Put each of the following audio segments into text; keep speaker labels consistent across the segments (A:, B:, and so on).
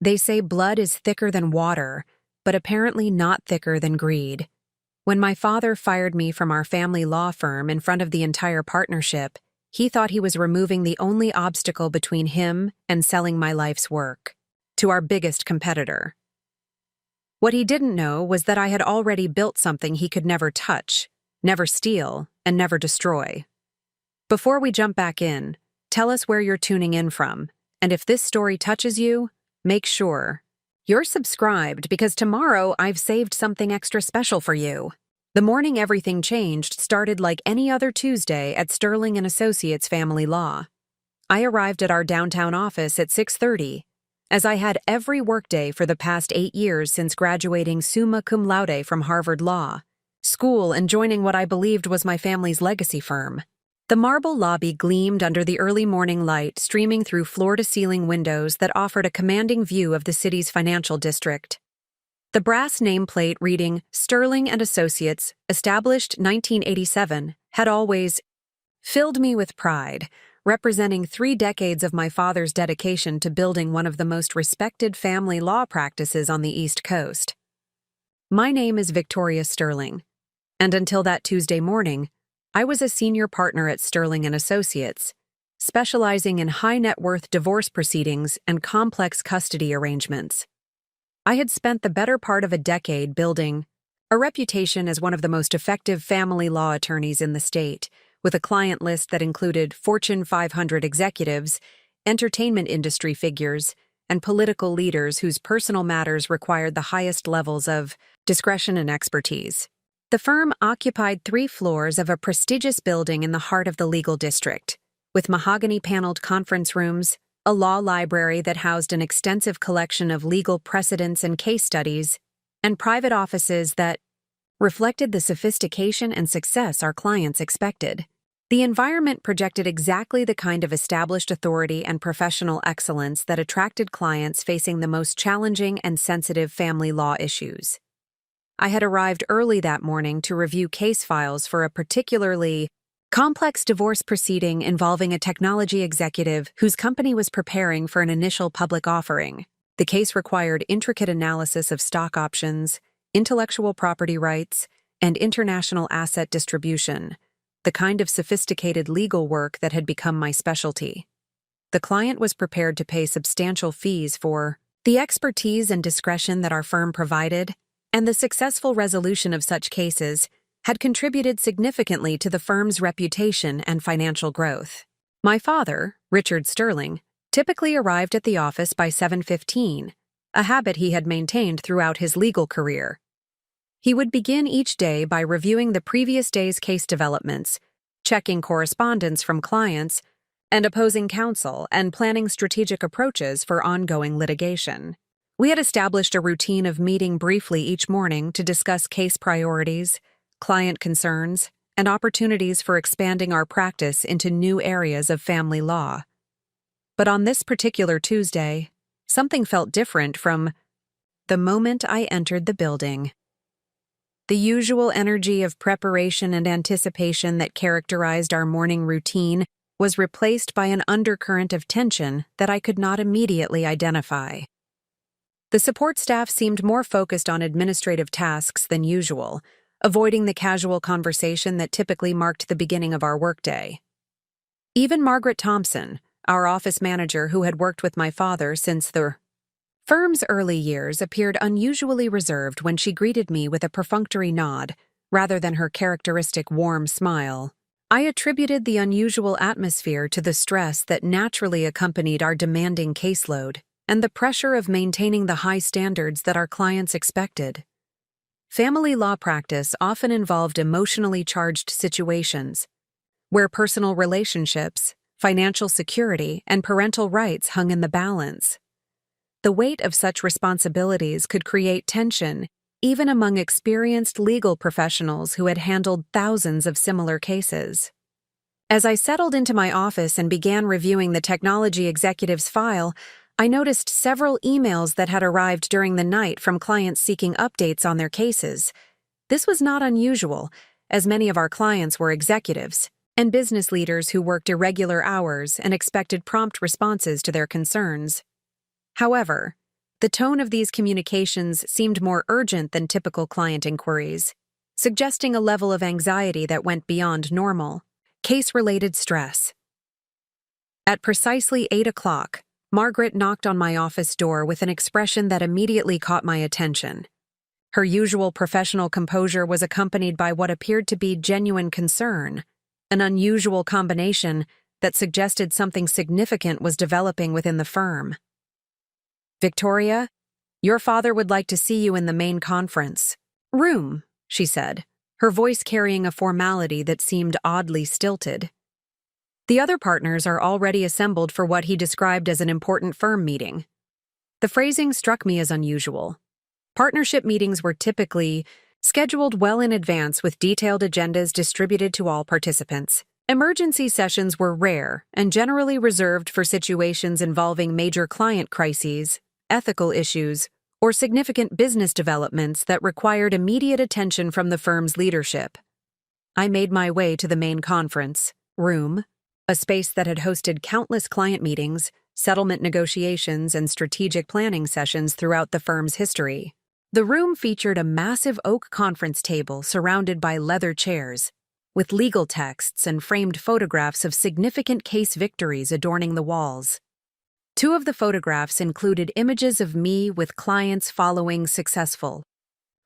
A: They say blood is thicker than water, but apparently not thicker than greed. When my father fired me from our family law firm in front of the entire partnership, he thought he was removing the only obstacle between him and selling my life's work to our biggest competitor. What he didn't know was that I had already built something he could never touch, never steal, and never destroy. Before we jump back in, tell us where you're tuning in from, and if this story touches you, make sure you're subscribed because tomorrow I've saved something extra special for you. The morning everything changed started like any other Tuesday at Sterling & Associates Family Law. I arrived at our downtown office at 6:30, as I had every workday for the past 8 years since graduating summa cum laude from Harvard Law School and joining what I believed was my family's legacy firm. The marble lobby gleamed under the early morning light streaming through floor-to-ceiling windows that offered a commanding view of the city's financial district. The brass nameplate reading Sterling & Associates, established 1987, had always filled me with pride, representing 3 decades of my father's dedication to building one of the most respected family law practices on the East Coast. My name is Victoria Sterling, and until that Tuesday morning, I was a senior partner at Sterling & Associates, specializing in high-net-worth divorce proceedings and complex custody arrangements. I had spent the better part of a decade building a reputation as one of the most effective family law attorneys in the state, with a client list that included Fortune 500 executives, entertainment industry figures, and political leaders whose personal matters required the highest levels of discretion and expertise. The firm occupied 3 floors of a prestigious building in the heart of the legal district, with mahogany-paneled conference rooms, a law library that housed an extensive collection of legal precedents and case studies, and private offices that reflected the sophistication and success our clients expected. The environment projected exactly the kind of established authority and professional excellence that attracted clients facing the most challenging and sensitive family law issues. I had arrived early that morning to review case files for a particularly complex divorce proceeding involving a technology executive whose company was preparing for an initial public offering. The case required intricate analysis of stock options, intellectual property rights, and international asset distribution, the kind of sophisticated legal work that had become my specialty. The client was prepared to pay substantial fees for the expertise and discretion that our firm provided, and the successful resolution of such cases had contributed significantly to the firm's reputation and financial growth. My father, Richard Sterling, typically arrived at the office by 7:15, a habit he had maintained throughout his legal career. He would begin each day by reviewing the previous day's case developments, checking correspondence from clients, and opposing counsel and planning strategic approaches for ongoing litigation. We had established a routine of meeting briefly each morning to discuss case priorities, client concerns, and opportunities for expanding our practice into new areas of family law. But on this particular Tuesday, something felt different from the moment I entered the building. The usual energy of preparation and anticipation that characterized our morning routine was replaced by an undercurrent of tension that I could not immediately identify. The support staff seemed more focused on administrative tasks than usual, avoiding the casual conversation that typically marked the beginning of our workday. Even Margaret Thompson, our office manager who had worked with my father since the firm's early years, appeared unusually reserved when she greeted me with a perfunctory nod, rather than her characteristic warm smile. I attributed the unusual atmosphere to the stress that naturally accompanied our demanding caseload and the pressure of maintaining the high standards that our clients expected. Family law practice often involved emotionally charged situations, where personal relationships, financial security, and parental rights hung in the balance. The weight of such responsibilities could create tension, even among experienced legal professionals who had handled thousands of similar cases. As I settled into my office and began reviewing the technology executive's file, I noticed several emails that had arrived during the night from clients seeking updates on their cases. This was not unusual, as many of our clients were executives and business leaders who worked irregular hours and expected prompt responses to their concerns. However, The tone of these communications seemed more urgent than typical client inquiries, suggesting a level of anxiety that went beyond normal. Case-related stress. At precisely 8 o'clock, Margaret knocked on my office door with an expression that immediately caught my attention. Her usual professional composure was accompanied by what appeared to be genuine concern, an unusual combination that suggested something significant was developing within the firm. "Victoria, your father would like to see you in the main conference room," she said, her voice carrying a formality that seemed oddly stilted. "The other partners are already assembled for what he described as an important firm meeting." The phrasing struck me as unusual. Partnership meetings were typically scheduled well in advance with detailed agendas distributed to all participants. Emergency sessions were rare and generally reserved for situations involving major client crises, ethical issues, or significant business developments that required immediate attention from the firm's leadership. I made my way to the main conference room, a space that had hosted countless client meetings, settlement negotiations, and strategic planning sessions throughout the firm's history. The room featured a massive oak conference table surrounded by leather chairs, with legal texts and framed photographs of significant case victories adorning the walls. Two of the photographs included images of me with clients following successful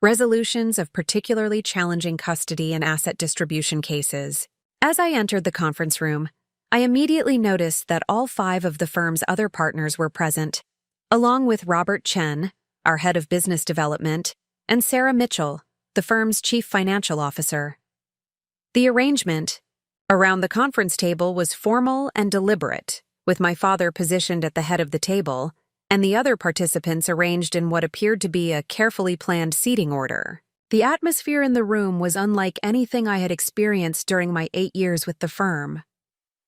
A: resolutions of particularly challenging custody and asset distribution cases. As I entered the conference room, I immediately noticed that all 5 of the firm's other partners were present, along with Robert Chen, our head of business development, and Sarah Mitchell, the firm's chief financial officer. The arrangement around the conference table was formal and deliberate, with my father positioned at the head of the table and the other participants arranged in what appeared to be a carefully planned seating order. The atmosphere in the room was unlike anything I had experienced during my 8 years with the firm.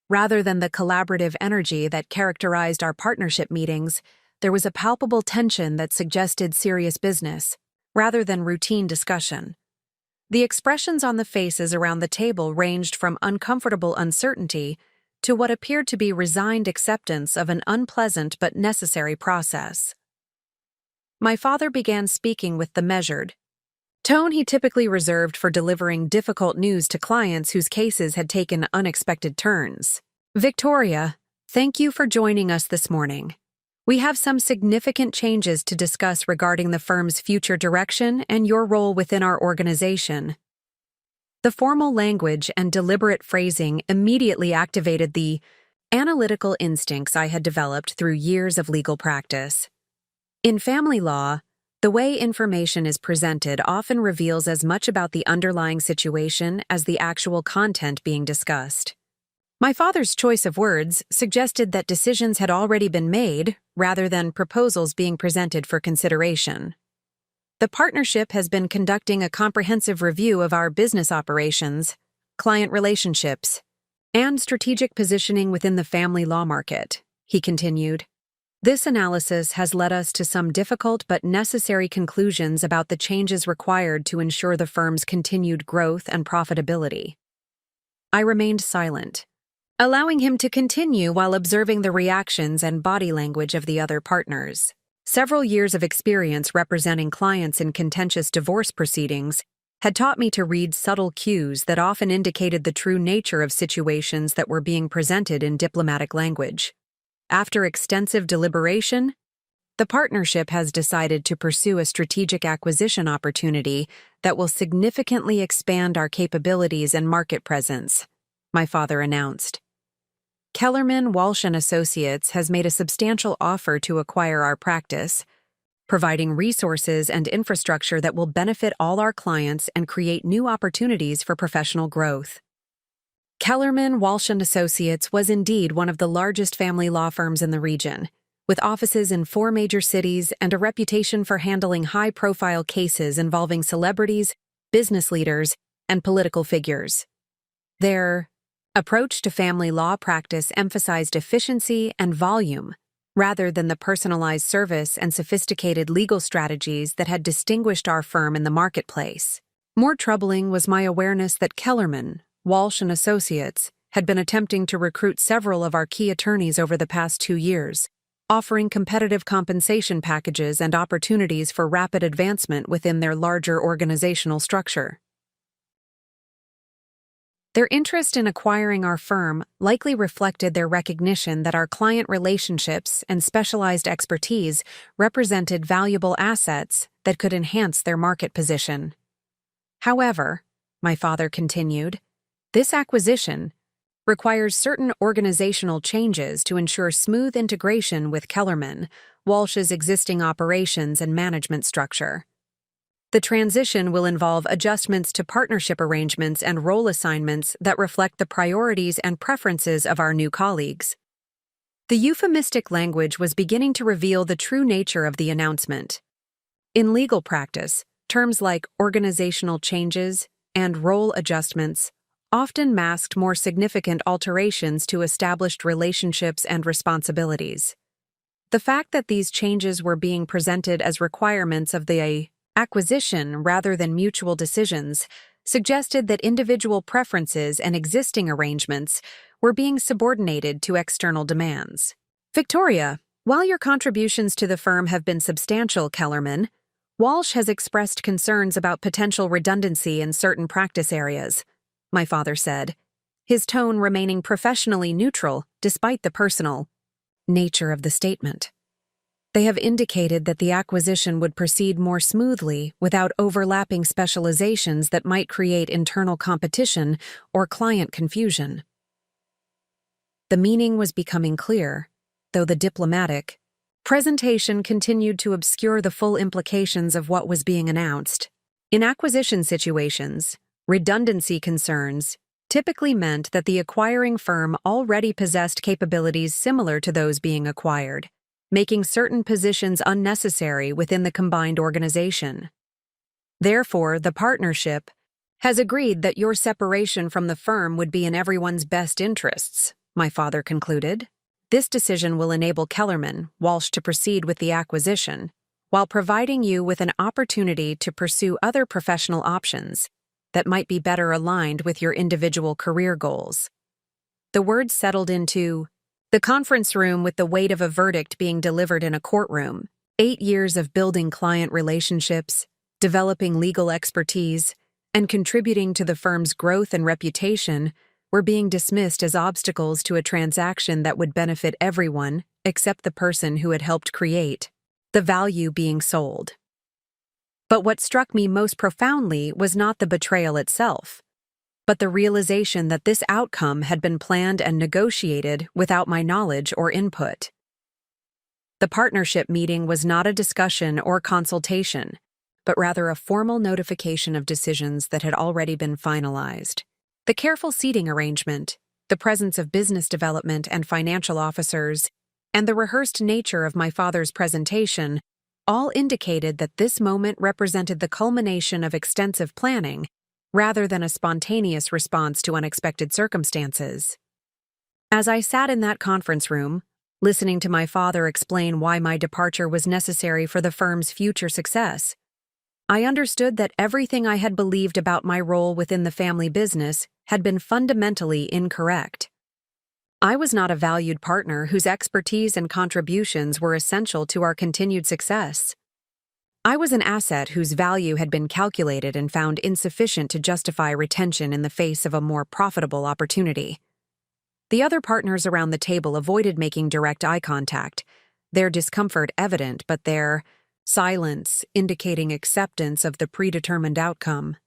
A: Rather than the collaborative energy that characterized our partnership meetings, there was a palpable tension that suggested serious business, rather than routine discussion. The expressions on the faces around the table ranged from uncomfortable uncertainty to what appeared to be resigned acceptance of an unpleasant but necessary process. My father began speaking with the measured tone he typically reserved for delivering difficult news to clients whose cases had taken unexpected turns. "Victoria, thank you for joining us this morning. We have some significant changes to discuss regarding the firm's future direction and your role within our organization." The formal language and deliberate phrasing immediately activated the analytical instincts I had developed through years of legal practice. In family law, the way information is presented often reveals as much about the underlying situation as the actual content being discussed. My father's choice of words suggested that decisions had already been made, rather than proposals being presented for consideration. The partnership has been conducting a comprehensive review of our business operations, client relationships, and strategic positioning within the family law market, he continued. This analysis has led us to some difficult but necessary conclusions about the changes required to ensure the firm's continued growth and profitability. I remained silent, allowing him to continue while observing the reactions and body language of the other partners. Several years of experience representing clients in contentious divorce proceedings had taught me to read subtle cues that often indicated the true nature of situations that were being presented in diplomatic language. After extensive deliberation, the partnership has decided to pursue a strategic acquisition opportunity that will significantly expand our capabilities and market presence, my father announced. Kellerman, Walsh & Associates has made a substantial offer to acquire our practice, providing resources and infrastructure that will benefit all our clients and create new opportunities for professional growth. Kellerman, Walsh & Associates was indeed one of the largest family law firms in the region, with offices in 4 major cities and a reputation for handling high-profile cases involving celebrities, business leaders, and political figures. Their approach to family law practice emphasized efficiency and volume, rather than the personalized service and sophisticated legal strategies that had distinguished our firm in the marketplace. More troubling was my awareness that Kellerman, Walsh & Associates had been attempting to recruit several of our key attorneys over the past 2 years, offering competitive compensation packages and opportunities for rapid advancement within their larger organizational structure. Their interest in acquiring our firm likely reflected their recognition that our client relationships and specialized expertise represented valuable assets that could enhance their market position. However, my father continued, this acquisition requires certain organizational changes to ensure smooth integration with Kellerman, Walsh's existing operations and management structure. The transition will involve adjustments to partnership arrangements and role assignments that reflect the priorities and preferences of our new colleagues. The euphemistic language was beginning to reveal the true nature of the announcement. In legal practice, terms like organizational changes and role adjustments often masked more significant alterations to established relationships and responsibilities. The fact that these changes were being presented as requirements of the acquisition rather than mutual decisions suggested that individual preferences and existing arrangements were being subordinated to external demands. Victoria, while your contributions to the firm have been substantial, Kellerman, Walsh has expressed concerns about potential redundancy in certain practice areas, my father said, his tone remaining professionally neutral despite the personal nature of the statement. They have indicated that the acquisition would proceed more smoothly without overlapping specializations that might create internal competition or client confusion. The meaning was becoming clear, though the diplomatic presentation continued to obscure the full implications of what was being announced. In acquisition situations, redundancy concerns typically meant that the acquiring firm already possessed capabilities similar to those being acquired, making certain positions unnecessary within the combined organization. Therefore, the partnership has agreed that your separation from the firm would be in everyone's best interests, my father concluded. This decision will enable Kellerman, Walsh to proceed with the acquisition, while providing you with an opportunity to pursue other professional options that might be better aligned with your individual career goals. The words settled into the conference room with the weight of a verdict being delivered in a courtroom. 8 years of building client relationships, developing legal expertise, and contributing to the firm's growth and reputation were being dismissed as obstacles to a transaction that would benefit everyone except the person who had helped create the value being sold. But what struck me most profoundly was not the betrayal itself, but the realization that this outcome had been planned and negotiated without my knowledge or input. The partnership meeting was not a discussion or consultation, but rather a formal notification of decisions that had already been finalized. The careful seating arrangement, the presence of business development and financial officers, and the rehearsed nature of my father's presentation all indicated that this moment represented the culmination of extensive planning rather than a spontaneous response to unexpected circumstances. As I sat in that conference room, listening to my father explain why my departure was necessary for the firm's future success, I understood that everything I had believed about my role within the family business had been fundamentally incorrect. I was not a valued partner whose expertise and contributions were essential to our continued success. I was an asset whose value had been calculated and found insufficient to justify retention in the face of a more profitable opportunity. The other partners around the table avoided making direct eye contact, their discomfort evident but their silence indicating acceptance of the predetermined outcome.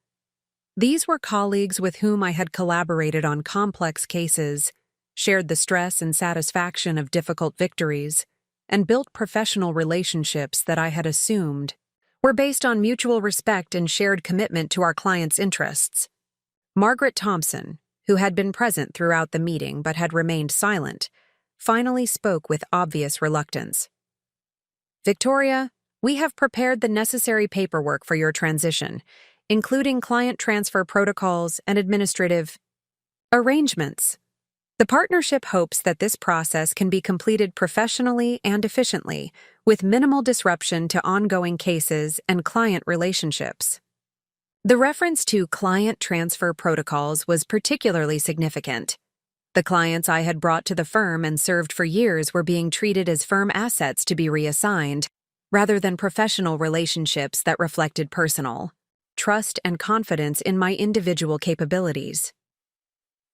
A: These were colleagues with whom I had collaborated on complex cases, shared the stress and satisfaction of difficult victories, and built professional relationships that I had assumed were based on mutual respect and shared commitment to our clients' interests. Margaret Thompson, who had been present throughout the meeting but had remained silent, finally spoke with obvious reluctance. "Victoria, we have prepared the necessary paperwork for your transition, including client transfer protocols and administrative arrangements. The partnership hopes that this process can be completed professionally and efficiently, with minimal disruption to ongoing cases and client relationships." The reference to client transfer protocols was particularly significant. The clients I had brought to the firm and served for years were being treated as firm assets to be reassigned, rather than professional relationships that reflected personal trust and confidence in my individual capabilities.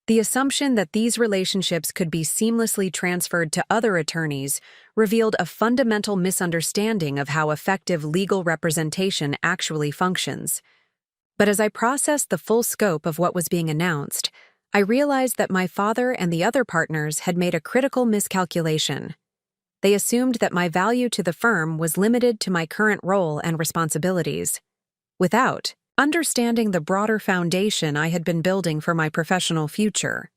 A: The assumption that these relationships could be seamlessly transferred to other attorneys revealed a fundamental misunderstanding of how effective legal representation actually functions. But as I processed the full scope of what was being announced, I realized that my father and the other partners had made a critical miscalculation. They assumed that my value to the firm was limited to my current role and responsibilities, without understanding the broader foundation I had been building for my professional future.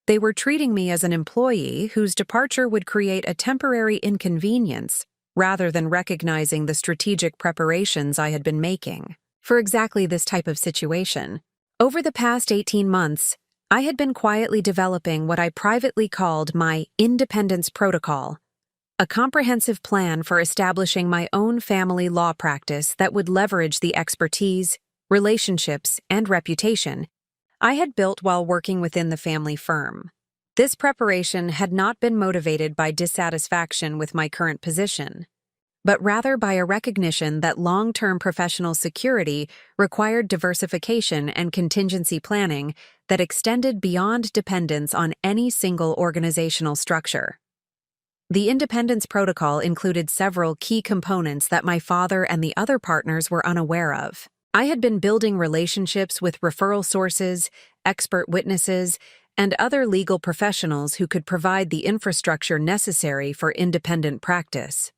A: They were treating me as an employee whose departure would create a temporary inconvenience, rather than recognizing the strategic preparations I had been making for exactly this type of situation. Over the past 18 months, I had been quietly developing what I privately called my independence protocol, a comprehensive plan for establishing my own family law practice that would leverage the expertise, relationships, and reputation I had built while working within the family firm. This preparation had not been motivated by dissatisfaction with my current position, but rather by a recognition that long-term professional security required diversification and contingency planning that extended beyond dependence on any single organizational structure. The independence protocol included several key components that my father and the other partners were unaware of. I had been building relationships with referral sources, expert witnesses, and other legal professionals who could provide the infrastructure necessary for independent practice.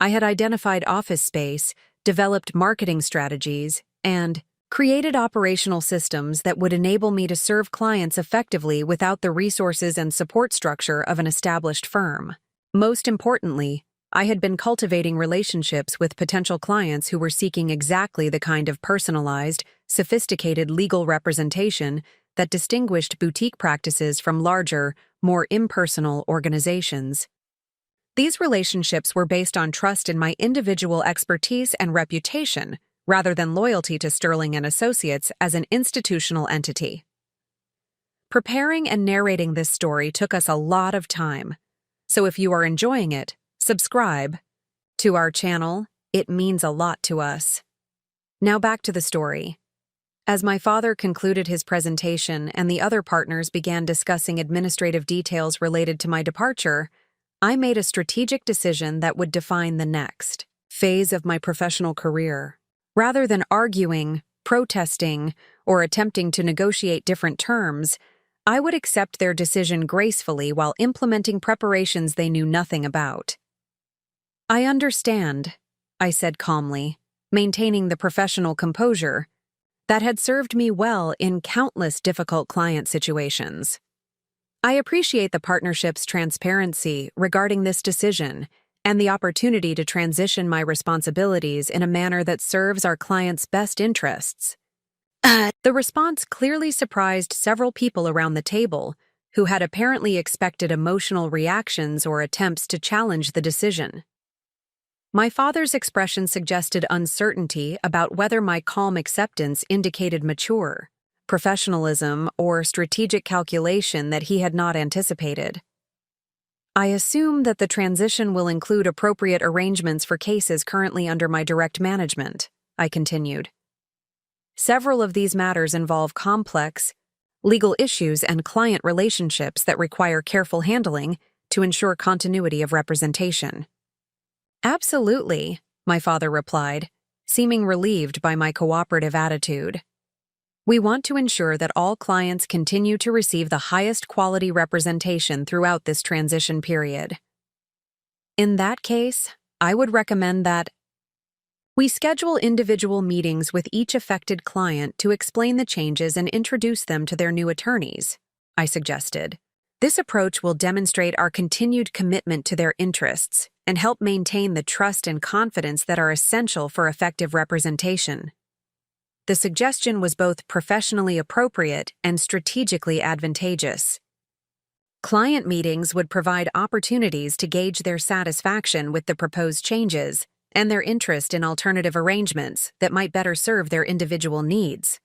A: I had identified office space, developed marketing strategies, and created operational systems that would enable me to serve clients effectively without the resources and support structure of an established firm. Most importantly, I had been cultivating relationships with potential clients who were seeking exactly the kind of personalized, sophisticated legal representation that distinguished boutique practices from larger, more impersonal organizations. These relationships were based on trust in my individual expertise and reputation, rather than loyalty to Sterling & Associates as an institutional entity. Preparing and narrating this story took us a lot of time, so if you are enjoying it, subscribe to our channel. It means a lot to us. Now back to the story. As my father concluded his presentation and the other partners began discussing administrative details related to my departure, I made a strategic decision that would define the next phase of my professional career. Rather than arguing, protesting, or attempting to negotiate different terms, I would accept their decision gracefully while implementing preparations they knew nothing about. "I understand," I said calmly, maintaining the professional composure that had served me well in countless difficult client situations. "I appreciate the partnership's transparency regarding this decision and the opportunity to transition my responsibilities in a manner that serves our clients' best interests." The response clearly surprised several people around the table who had apparently expected emotional reactions or attempts to challenge the decision. My father's expression suggested uncertainty about whether my calm acceptance indicated mature professionalism or strategic calculation that he had not anticipated. "I assume that the transition will include appropriate arrangements for cases currently under my direct management," I continued. "Several of these matters involve complex legal issues and client relationships that require careful handling to ensure continuity of representation." "Absolutely," my father replied, seeming relieved by my cooperative attitude. "We want to ensure that all clients continue to receive the highest quality representation throughout this transition period. In that case, I would recommend that we schedule individual meetings with each affected client to explain the changes and introduce them to their new attorneys," I suggested. "This approach will demonstrate our continued commitment to their interests and help maintain the trust and confidence that are essential for effective representation." The suggestion was both professionally appropriate and strategically advantageous. Client meetings would provide opportunities to gauge their satisfaction with the proposed changes and their interest in alternative arrangements that might better serve their individual needs.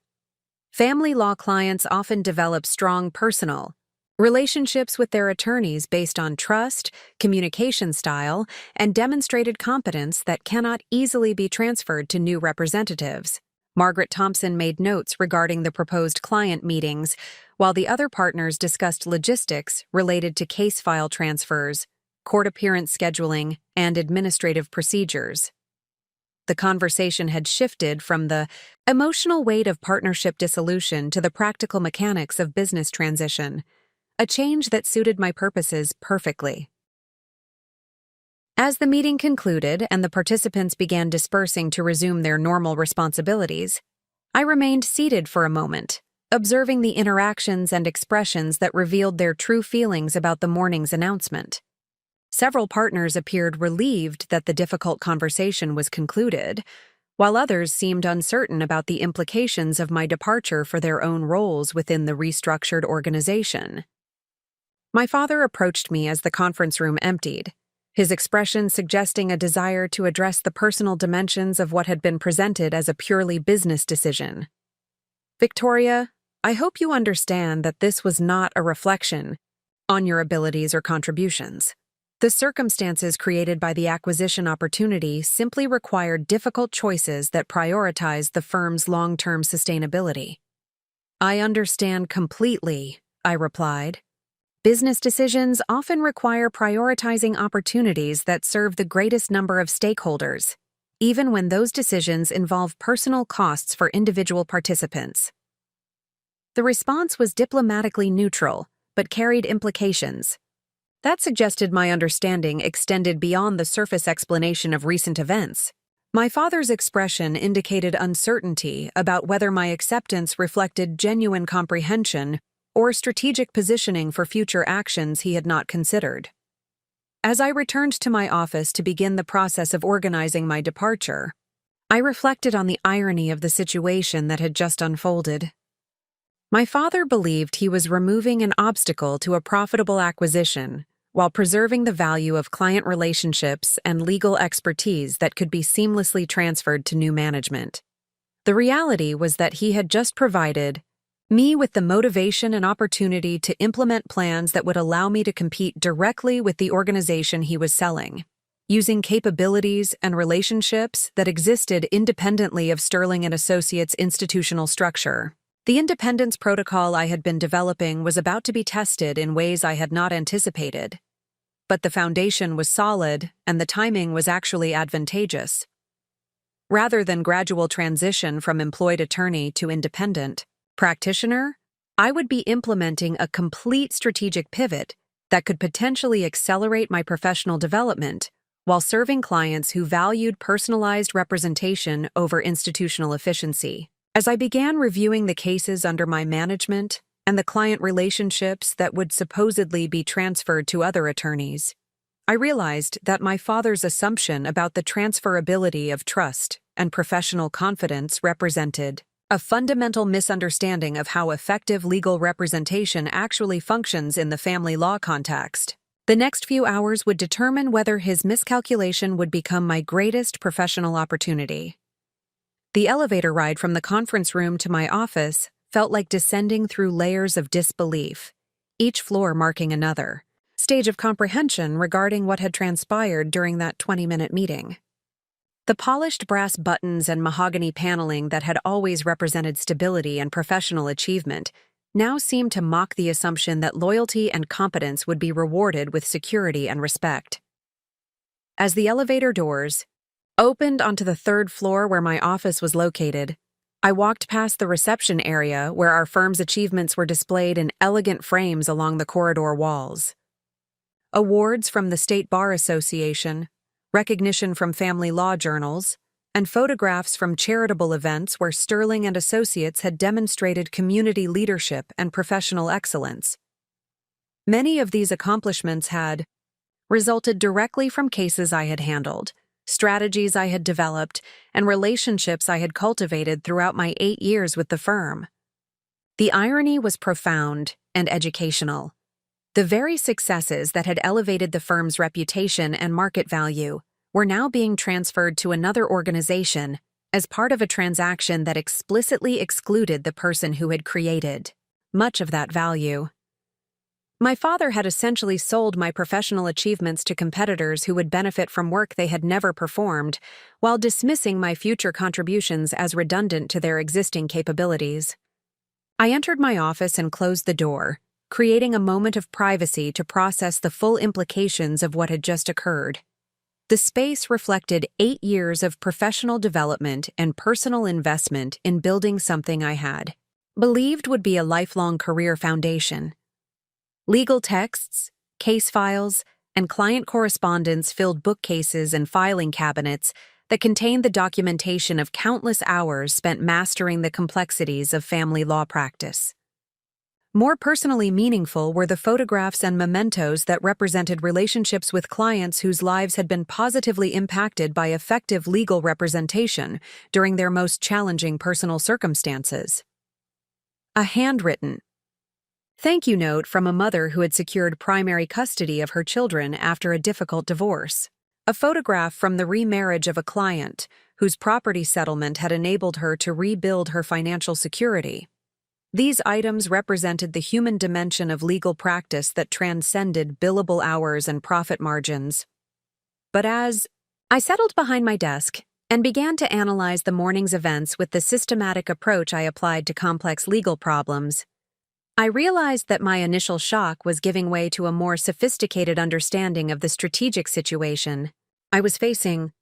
A: Family law clients often develop strong personal relationships with their attorneys based on trust, communication style, and demonstrated competence that cannot easily be transferred to new representatives. Margaret Thompson made notes regarding the proposed client meetings, while the other partners discussed logistics related to case file transfers, court appearance scheduling, and administrative procedures. The conversation had shifted from the emotional weight of partnership dissolution to the practical mechanics of business transition, a change that suited my purposes perfectly. As the meeting concluded and the participants began dispersing to resume their normal responsibilities, I remained seated for a moment, observing the interactions and expressions that revealed their true feelings about the morning's announcement. Several partners appeared relieved that the difficult conversation was concluded, while others seemed uncertain about the implications of my departure for their own roles within the restructured organization. My father approached me as the conference room emptied, his expression suggesting a desire to address the personal dimensions of what had been presented as a purely business decision. "Victoria, I hope you understand that this was not a reflection on your abilities or contributions. The circumstances created by the acquisition opportunity simply required difficult choices that prioritized the firm's long-term sustainability." "I understand completely," I replied. "Business decisions often require prioritizing opportunities that serve the greatest number of stakeholders, even when those decisions involve personal costs for individual participants." The response was diplomatically neutral, but carried implications. That suggested my understanding extended beyond the surface explanation of recent events. My father's expression indicated uncertainty about whether my acceptance reflected genuine comprehension or strategic positioning for future actions he had not considered. As I returned to my office to begin the process of organizing my departure, I reflected on the irony of the situation that had just unfolded. My father believed he was removing an obstacle to a profitable acquisition while preserving the value of client relationships and legal expertise that could be seamlessly transferred to new management. The reality was that he had just provided me with the motivation and opportunity to implement plans that would allow me to compete directly with the organization he was selling, using capabilities and relationships that existed independently of Sterling & Associates' institutional structure. The independence protocol I had been developing was about to be tested in ways I had not anticipated. But the foundation was solid, and the timing was actually advantageous. Rather than gradual transition from employed attorney to independent practitioner, I would be implementing a complete strategic pivot that could potentially accelerate my professional development while serving clients who valued personalized representation over institutional efficiency. As I began reviewing the cases under my management and the client relationships that would supposedly be transferred to other attorneys, I realized that my father's assumption about the transferability of trust and professional confidence represented a fundamental misunderstanding of how effective legal representation actually functions in the family law context. The next few hours would determine whether his miscalculation would become my greatest professional opportunity. The elevator ride from the conference room to my office felt like descending through layers of disbelief, each floor marking another stage of comprehension regarding what had transpired during that 20-minute meeting. The polished brass buttons and mahogany paneling that had always represented stability and professional achievement now seemed to mock the assumption that loyalty and competence would be rewarded with security and respect. As the elevator doors opened onto the third floor where my office was located, I walked past the reception area where our firm's achievements were displayed in elegant frames along the corridor walls. Awards from the State Bar Association, recognition from family law journals, and photographs from charitable events where Sterling & Associates had demonstrated community leadership and professional excellence. Many of these accomplishments had resulted directly from cases I had handled, strategies I had developed, and relationships I had cultivated throughout my 8 years with the firm. The irony was profound and educational. The very successes that had elevated the firm's reputation and market value were now being transferred to another organization as part of a transaction that explicitly excluded the person who had created much of that value. My father had essentially sold my professional achievements to competitors who would benefit from work they had never performed, while dismissing my future contributions as redundant to their existing capabilities. I entered my office and closed the door, creating a moment of privacy to process the full implications of what had just occurred. The space reflected 8 years of professional development and personal investment in building something I had believed would be a lifelong career foundation. Legal texts, case files, and client correspondence filled bookcases and filing cabinets that contained the documentation of countless hours spent mastering the complexities of family law practice. More personally meaningful were the photographs and mementos that represented relationships with clients whose lives had been positively impacted by effective legal representation during their most challenging personal circumstances. A handwritten thank you note from a mother who had secured primary custody of her children after a difficult divorce. A photograph from the remarriage of a client whose property settlement had enabled her to rebuild her financial security. These items represented the human dimension of legal practice that transcended billable hours and profit margins. But as I settled behind my desk and began to analyze the morning's events with the systematic approach I applied to complex legal problems, I realized that my initial shock was giving way to a more sophisticated understanding of the strategic situation I was facing.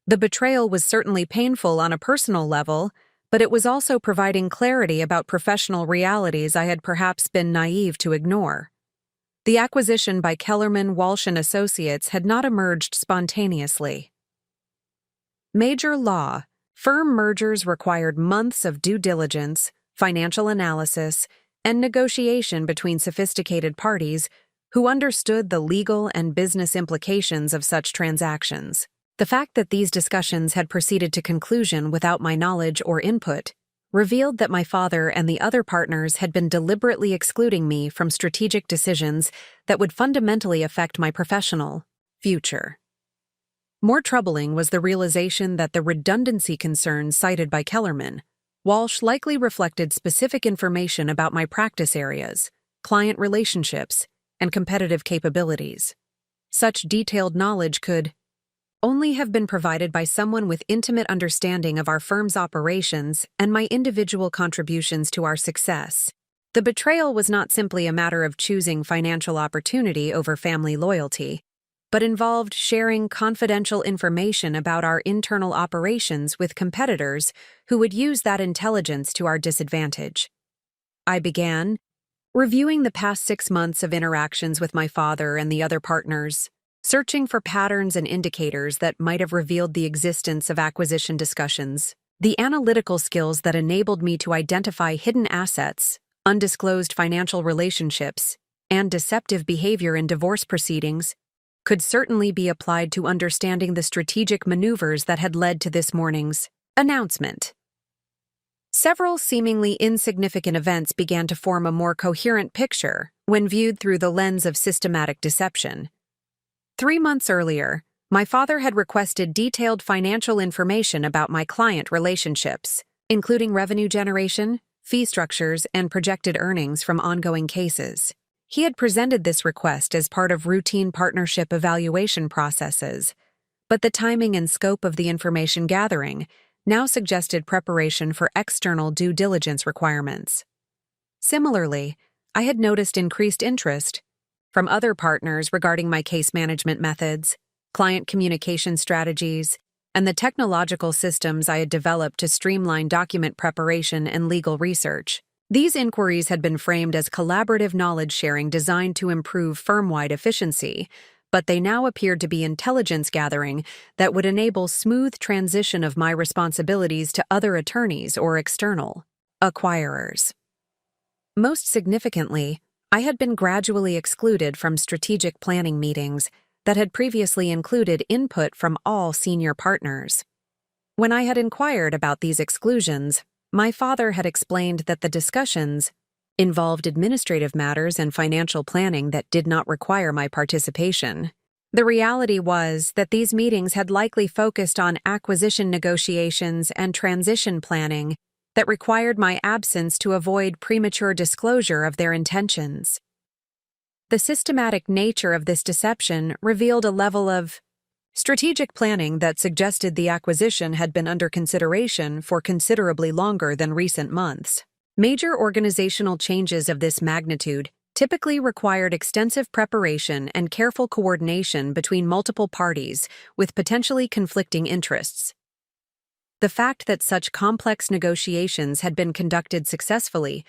A: The betrayal was certainly painful on a personal level, but it was also providing clarity about professional realities I had perhaps been naive to ignore. The acquisition by Kellerman, Walsh & Associates had not emerged spontaneously. Major law, firm mergers required months of due diligence, financial analysis, and negotiation between sophisticated parties who understood the legal and business implications of such transactions. The fact that these discussions had proceeded to conclusion without my knowledge or input revealed that my father and the other partners had been deliberately excluding me from strategic decisions that would fundamentally affect my professional future. More troubling was the realization that the redundancy concerns cited by Kellerman, Walsh likely reflected specific information about my practice areas, client relationships, and competitive capabilities. Such detailed knowledge could only have been provided by someone with intimate understanding of our firm's operations and my individual contributions to our success. The betrayal was not simply a matter of choosing financial opportunity over family loyalty, but involved sharing confidential information about our internal operations with competitors who would use that intelligence to our disadvantage. I began reviewing the past 6 months of interactions with my father and the other partners, searching for patterns and indicators that might have revealed the existence of acquisition discussions. The analytical skills that enabled me to identify hidden assets, undisclosed financial relationships, and deceptive behavior in divorce proceedings could certainly be applied to understanding the strategic maneuvers that had led to this morning's announcement. Several seemingly insignificant events began to form a more coherent picture when viewed through the lens of systematic deception. 3 months earlier, my father had requested detailed financial information about my client relationships, including revenue generation, fee structures, and projected earnings from ongoing cases. He had presented this request as part of routine partnership evaluation processes, but the timing and scope of the information gathering now suggested preparation for external due diligence requirements. Similarly, I had noticed increased interest from other partners regarding my case management methods, client communication strategies, and the technological systems I had developed to streamline document preparation and legal research. These inquiries had been framed as collaborative knowledge sharing designed to improve firm-wide efficiency, but they now appeared to be intelligence gathering that would enable smooth transition of my responsibilities to other attorneys or external acquirers. Most significantly, I had been gradually excluded from strategic planning meetings that had previously included input from all senior partners. When I had inquired about these exclusions, my father had explained that the discussions involved administrative matters and financial planning that did not require my participation. The reality was that these meetings had likely focused on acquisition negotiations and transition planning that required my absence to avoid premature disclosure of their intentions. The systematic nature of this deception revealed a level of strategic planning that suggested the acquisition had been under consideration for considerably longer than recent months. Major organizational changes of this magnitude typically required extensive preparation and careful coordination between multiple parties with potentially conflicting interests. The fact that such complex negotiations had been conducted successfully,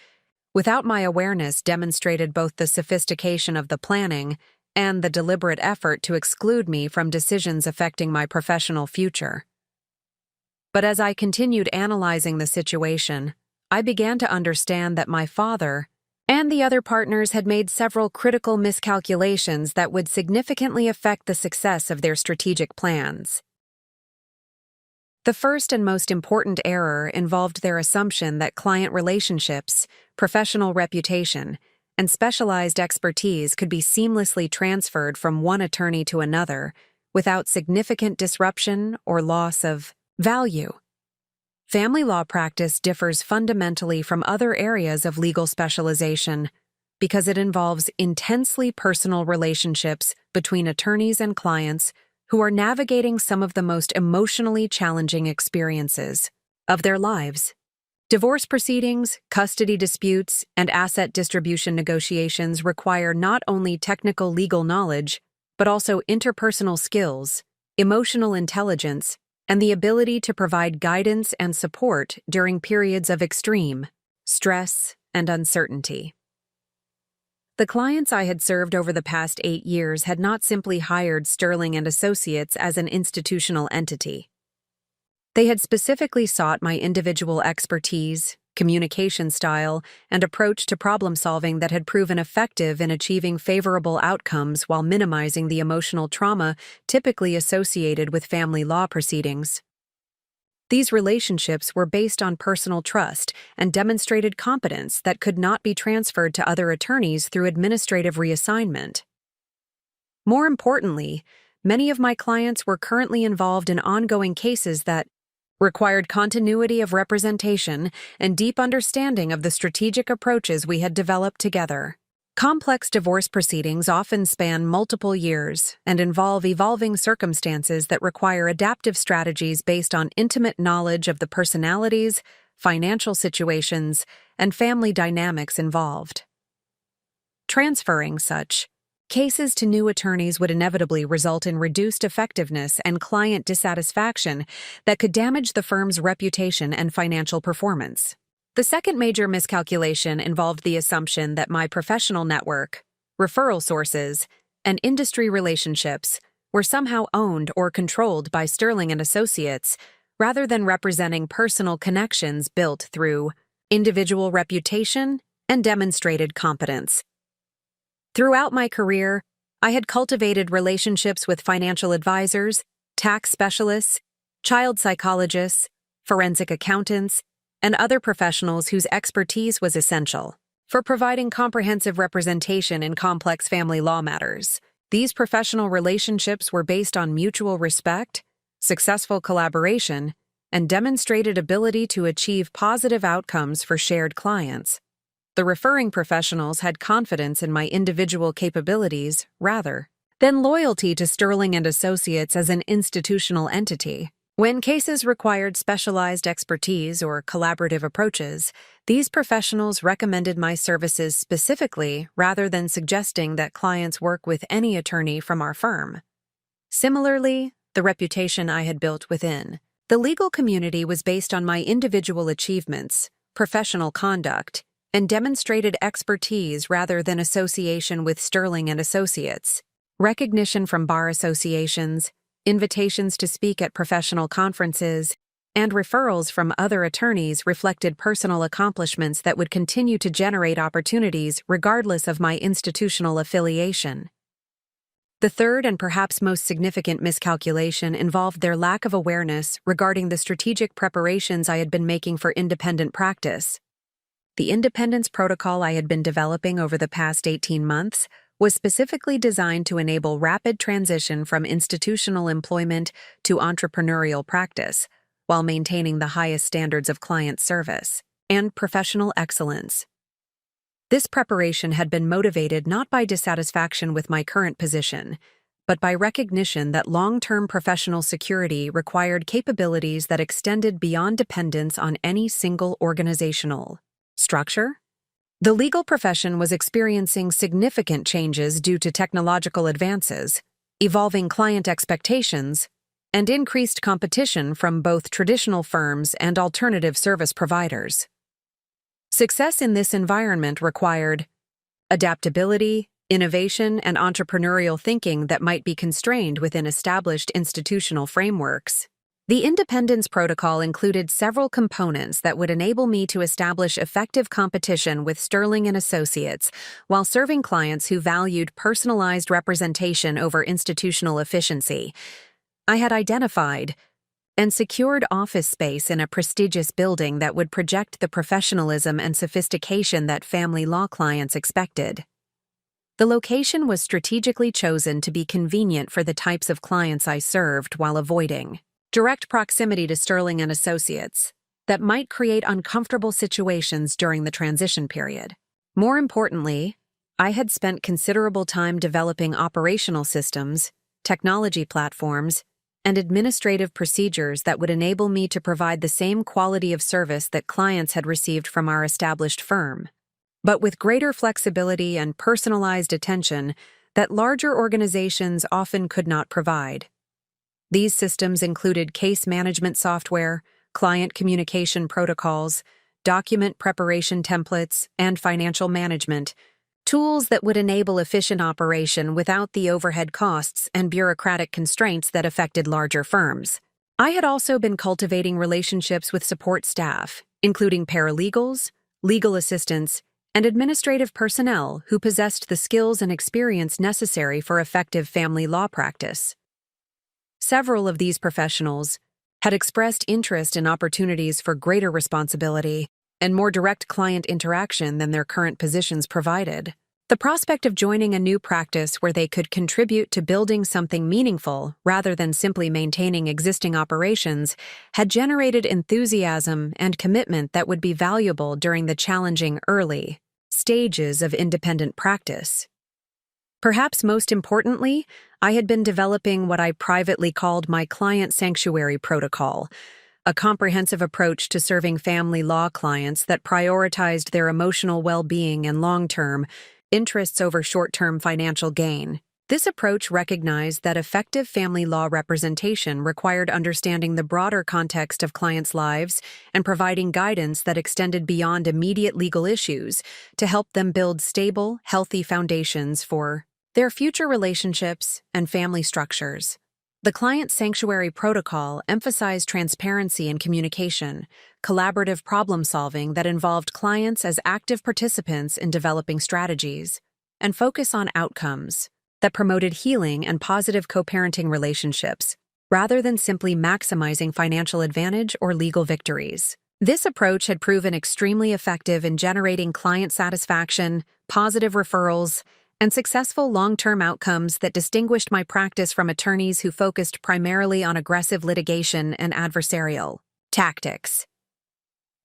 A: without my awareness, demonstrated both the sophistication of the planning and the deliberate effort to exclude me from decisions affecting my professional future. But as I continued analyzing the situation, I began to understand that my father and the other partners had made several critical miscalculations that would significantly affect the success of their strategic plans. The first and most important error involved their assumption that client relationships, professional reputation, and specialized expertise could be seamlessly transferred from one attorney to another without significant disruption or loss of value. Family law practice differs fundamentally from other areas of legal specialization because it involves intensely personal relationships between attorneys and clients who are navigating some of the most emotionally challenging experiences of their lives. Divorce proceedings, custody disputes, and asset distribution negotiations require not only technical legal knowledge, but also interpersonal skills, emotional intelligence, and the ability to provide guidance and support during periods of extreme stress and uncertainty. The clients I had served over the past 8 years had not simply hired Sterling and Associates as an institutional entity. They had specifically sought my individual expertise, communication style, and approach to problem-solving that had proven effective in achieving favorable outcomes while minimizing the emotional trauma typically associated with family law proceedings. These relationships were based on personal trust and demonstrated competence that could not be transferred to other attorneys through administrative reassignment. More importantly, many of my clients were currently involved in ongoing cases that required continuity of representation and deep understanding of the strategic approaches we had developed together. Complex divorce proceedings often span multiple years and involve evolving circumstances that require adaptive strategies based on intimate knowledge of the personalities, financial situations, and family dynamics involved. Transferring such cases to new attorneys would inevitably result in reduced effectiveness and client dissatisfaction that could damage the firm's reputation and financial performance. The second major miscalculation involved the assumption that my professional network, referral sources, and industry relationships were somehow owned or controlled by Sterling and Associates rather than representing personal connections built through individual reputation and demonstrated competence. Throughout my career, I had cultivated relationships with financial advisors, tax specialists, child psychologists, forensic accountants, and other professionals whose expertise was essential for providing comprehensive representation in complex family law matters. These professional relationships were based on mutual respect, successful collaboration, and demonstrated ability to achieve positive outcomes for shared clients. The referring professionals had confidence in my individual capabilities rather than loyalty to Sterling and Associates as an institutional entity. When cases required specialized expertise or collaborative approaches, these professionals recommended my services specifically rather than suggesting that clients work with any attorney from our firm. Similarly, the reputation I had built within the legal community was based on my individual achievements, professional conduct, and demonstrated expertise rather than association with Sterling and Associates. Recognition from bar associations, invitations to speak at professional conferences, and referrals from other attorneys reflected personal accomplishments that would continue to generate opportunities regardless of my institutional affiliation. The third and perhaps most significant miscalculation involved their lack of awareness regarding the strategic preparations I had been making for independent practice. The independence protocol I had been developing over the past 18 months was specifically designed to enable rapid transition from institutional employment to entrepreneurial practice, while maintaining the highest standards of client service and professional excellence. This preparation had been motivated not by dissatisfaction with my current position, but by recognition that long-term professional security required capabilities that extended beyond dependence on any single organizational structure. The legal profession was experiencing significant changes due to technological advances, evolving client expectations, and increased competition from both traditional firms and alternative service providers. Success in this environment required adaptability, innovation, and entrepreneurial thinking that might be constrained within established institutional frameworks. The Independence Protocol included several components that would enable me to establish effective competition with Sterling & Associates while serving clients who valued personalized representation over institutional efficiency. I had identified and secured office space in a prestigious building that would project the professionalism and sophistication that family law clients expected. The location was strategically chosen to be convenient for the types of clients I served while avoiding direct proximity to Sterling & Associates that might create uncomfortable situations during the transition period. More importantly, I had spent considerable time developing operational systems, technology platforms, and administrative procedures that would enable me to provide the same quality of service that clients had received from our established firm, but with greater flexibility and personalized attention that larger organizations often could not provide. These systems included case management software, client communication protocols, document preparation templates, and financial management, tools that would enable efficient operation without the overhead costs and bureaucratic constraints that affected larger firms. I had also been cultivating relationships with support staff, including paralegals, legal assistants, and administrative personnel who possessed the skills and experience necessary for effective family law practice. Several of these professionals had expressed interest in opportunities for greater responsibility and more direct client interaction than their current positions provided. The prospect of joining a new practice where they could contribute to building something meaningful rather than simply maintaining existing operations had generated enthusiasm and commitment that would be valuable during the challenging early stages of independent practice. Perhaps most importantly, I had been developing what I privately called my client sanctuary protocol, a comprehensive approach to serving family law clients that prioritized their emotional well-being and long-term interests over short-term financial gain. This approach recognized that effective family law representation required understanding the broader context of clients' lives and providing guidance that extended beyond immediate legal issues to help them build stable, healthy foundations for their future relationships and family structures. The Client Sanctuary Protocol emphasized transparency and communication, collaborative problem-solving that involved clients as active participants in developing strategies, and focus on outcomes that promoted healing and positive co-parenting relationships, rather than simply maximizing financial advantage or legal victories. This approach had proven extremely effective in generating client satisfaction, positive referrals, and successful long-term outcomes that distinguished my practice from attorneys who focused primarily on aggressive litigation and adversarial tactics.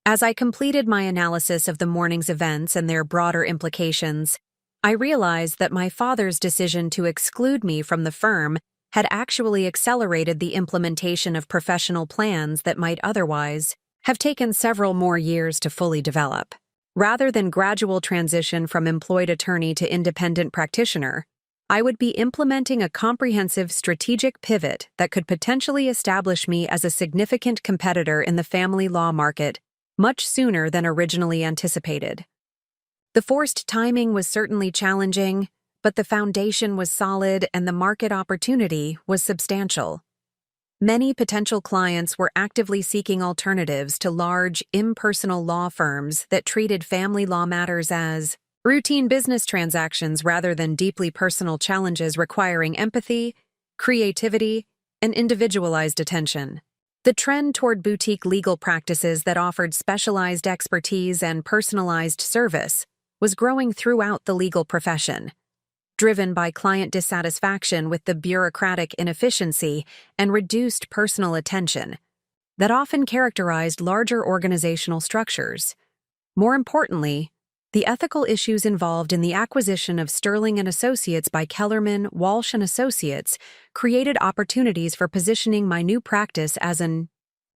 A: As I completed my analysis of the morning's events and their broader implications, I realized that my father's decision to exclude me from the firm had actually accelerated the implementation of professional plans that might otherwise have taken several more years to fully develop. Rather than gradual transition from employed attorney to independent practitioner, I would be implementing a comprehensive strategic pivot that could potentially establish me as a significant competitor in the family law market much sooner than originally anticipated. The forced timing was certainly challenging, but the foundation was solid and the market opportunity was substantial. Many potential clients were actively seeking alternatives to large, impersonal law firms that treated family law matters as routine business transactions rather than deeply personal challenges requiring empathy, creativity, and individualized attention. The trend toward boutique legal practices that offered specialized expertise and personalized service was growing throughout the legal profession, driven by client dissatisfaction with the bureaucratic inefficiency and reduced personal attention that often characterized larger organizational structures. More importantly, The ethical issues involved in the acquisition of Sterling and Associates by Kellerman, Walsh and Associates created opportunities for positioning my new practice as an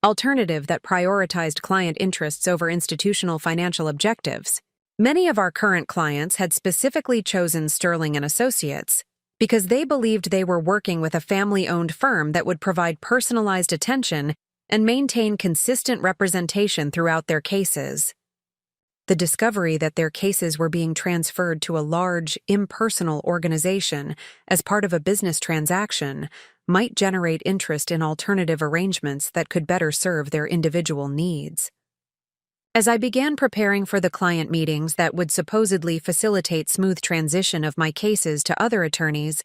A: alternative that prioritized client interests over institutional financial objectives. Many of our current clients had specifically chosen Sterling and Associates because they believed they were working with a family-owned firm that would provide personalized attention and maintain consistent representation throughout their cases. The discovery that their cases were being transferred to a large, impersonal organization as part of a business transaction might generate interest in alternative arrangements that could better serve their individual needs. As I began preparing for the client meetings that would supposedly facilitate smooth transition of my cases to other attorneys,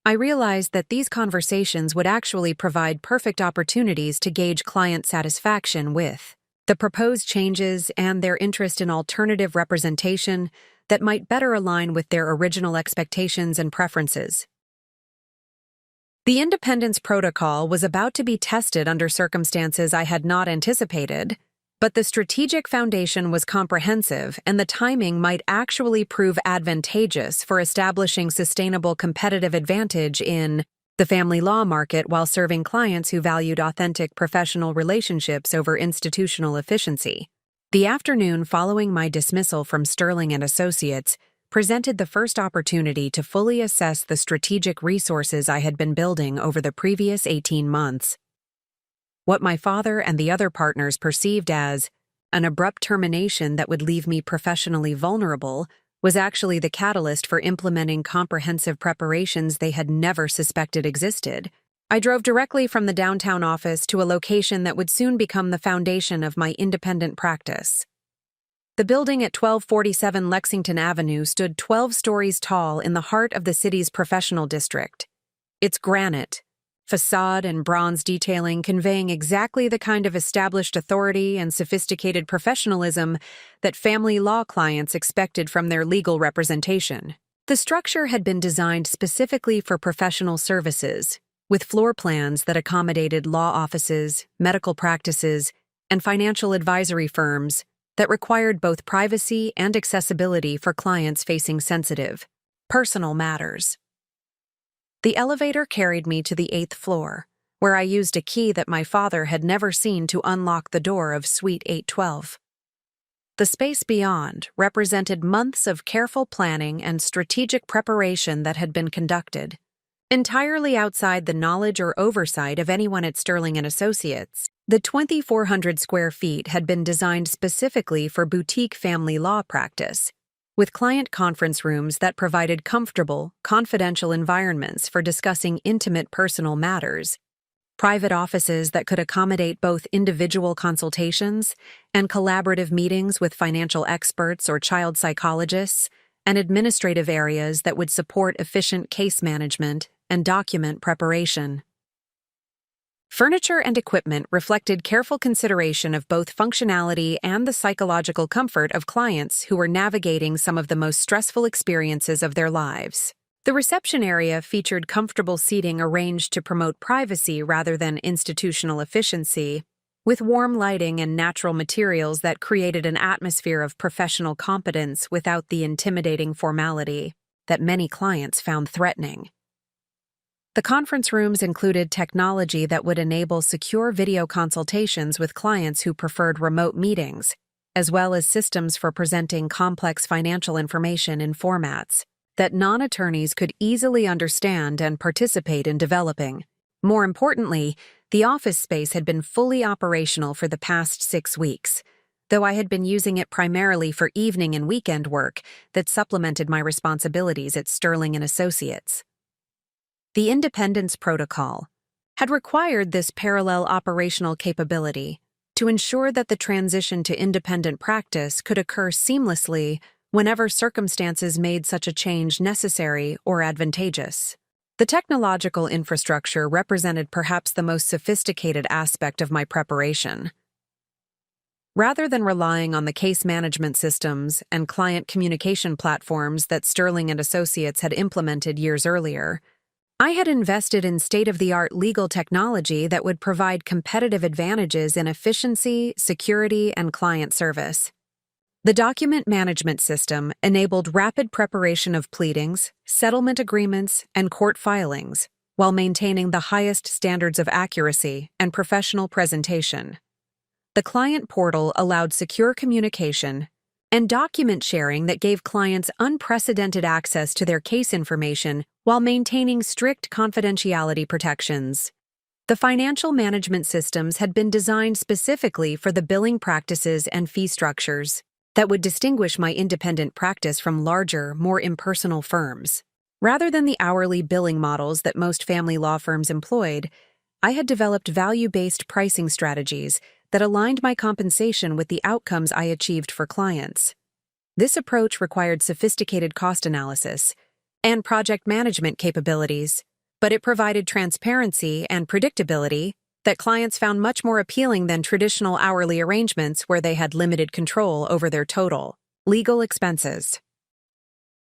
A: I realized that these conversations would actually provide perfect opportunities to gauge client satisfaction with the proposed changes and their interest in alternative representation that might better align with their original expectations and preferences. The independence protocol was about to be tested under circumstances I had not anticipated, but the strategic foundation was comprehensive and the timing might actually prove advantageous for establishing sustainable competitive advantage in the family law market while serving clients who valued authentic professional relationships over institutional efficiency. The afternoon following my dismissal from Sterling and Associates presented the first opportunity to fully assess the strategic resources I had been building over the previous 18 months. What my father and the other partners perceived as an abrupt termination that would leave me professionally vulnerable was actually the catalyst for implementing comprehensive preparations they had never suspected existed. I drove directly from the downtown office to a location that would soon become the foundation of my independent practice. The building at 1247 Lexington Avenue stood 12 stories tall in the heart of the city's professional district. Its granite, facade and bronze detailing conveying exactly the kind of established authority and sophisticated professionalism that family law clients expected from their legal representation. The structure had been designed specifically for professional services, with floor plans that accommodated law offices, medical practices, and financial advisory firms that required both privacy and accessibility for clients facing sensitive, personal matters. The elevator carried me to the 8th floor, where I used a key that my father had never seen to unlock the door of Suite 812. The space beyond represented months of careful planning and strategic preparation that had been conducted, entirely outside the knowledge or oversight of anyone at Sterling and Associates. The 2,400 square feet had been designed specifically for boutique family law practice, with client conference rooms that provided comfortable, confidential environments for discussing intimate personal matters, private offices that could accommodate both individual consultations and collaborative meetings with financial experts or child psychologists, and administrative areas that would support efficient case management and document preparation. Furniture and equipment reflected careful consideration of both functionality and the psychological comfort of clients who were navigating some of the most stressful experiences of their lives. The reception area featured comfortable seating arranged to promote privacy rather than institutional efficiency, with warm lighting and natural materials that created an atmosphere of professional competence without the intimidating formality that many clients found threatening. The conference rooms included technology that would enable secure video consultations with clients who preferred remote meetings, as well as systems for presenting complex financial information in formats that non-attorneys could easily understand and participate in developing. More importantly, the office space had been fully operational for the past 6 weeks, though I had been using it primarily for evening and weekend work that supplemented my responsibilities at Sterling and Associates. The independence protocol had required this parallel operational capability to ensure that the transition to independent practice could occur seamlessly whenever circumstances made such a change necessary or advantageous. The technological infrastructure represented perhaps the most sophisticated aspect of my preparation. Rather than relying on the case management systems and client communication platforms that Sterling and Associates had implemented years earlier, I had invested in state-of-the-art legal technology that would provide competitive advantages in efficiency, security, and client service. The document management system enabled rapid preparation of pleadings, settlement agreements, and court filings, while maintaining the highest standards of accuracy and professional presentation. The client portal allowed secure communication and document sharing that gave clients unprecedented access to their case information while maintaining strict confidentiality protections. The financial management systems had been designed specifically for the billing practices and fee structures that would distinguish my independent practice from larger, more impersonal firms. Rather than the hourly billing models that most family law firms employed, I had developed value-based pricing strategies that aligned my compensation with the outcomes I achieved for clients. This approach required sophisticated cost analysis and project management capabilities, but it provided transparency and predictability that clients found much more appealing than traditional hourly arrangements where they had limited control over their total legal expenses.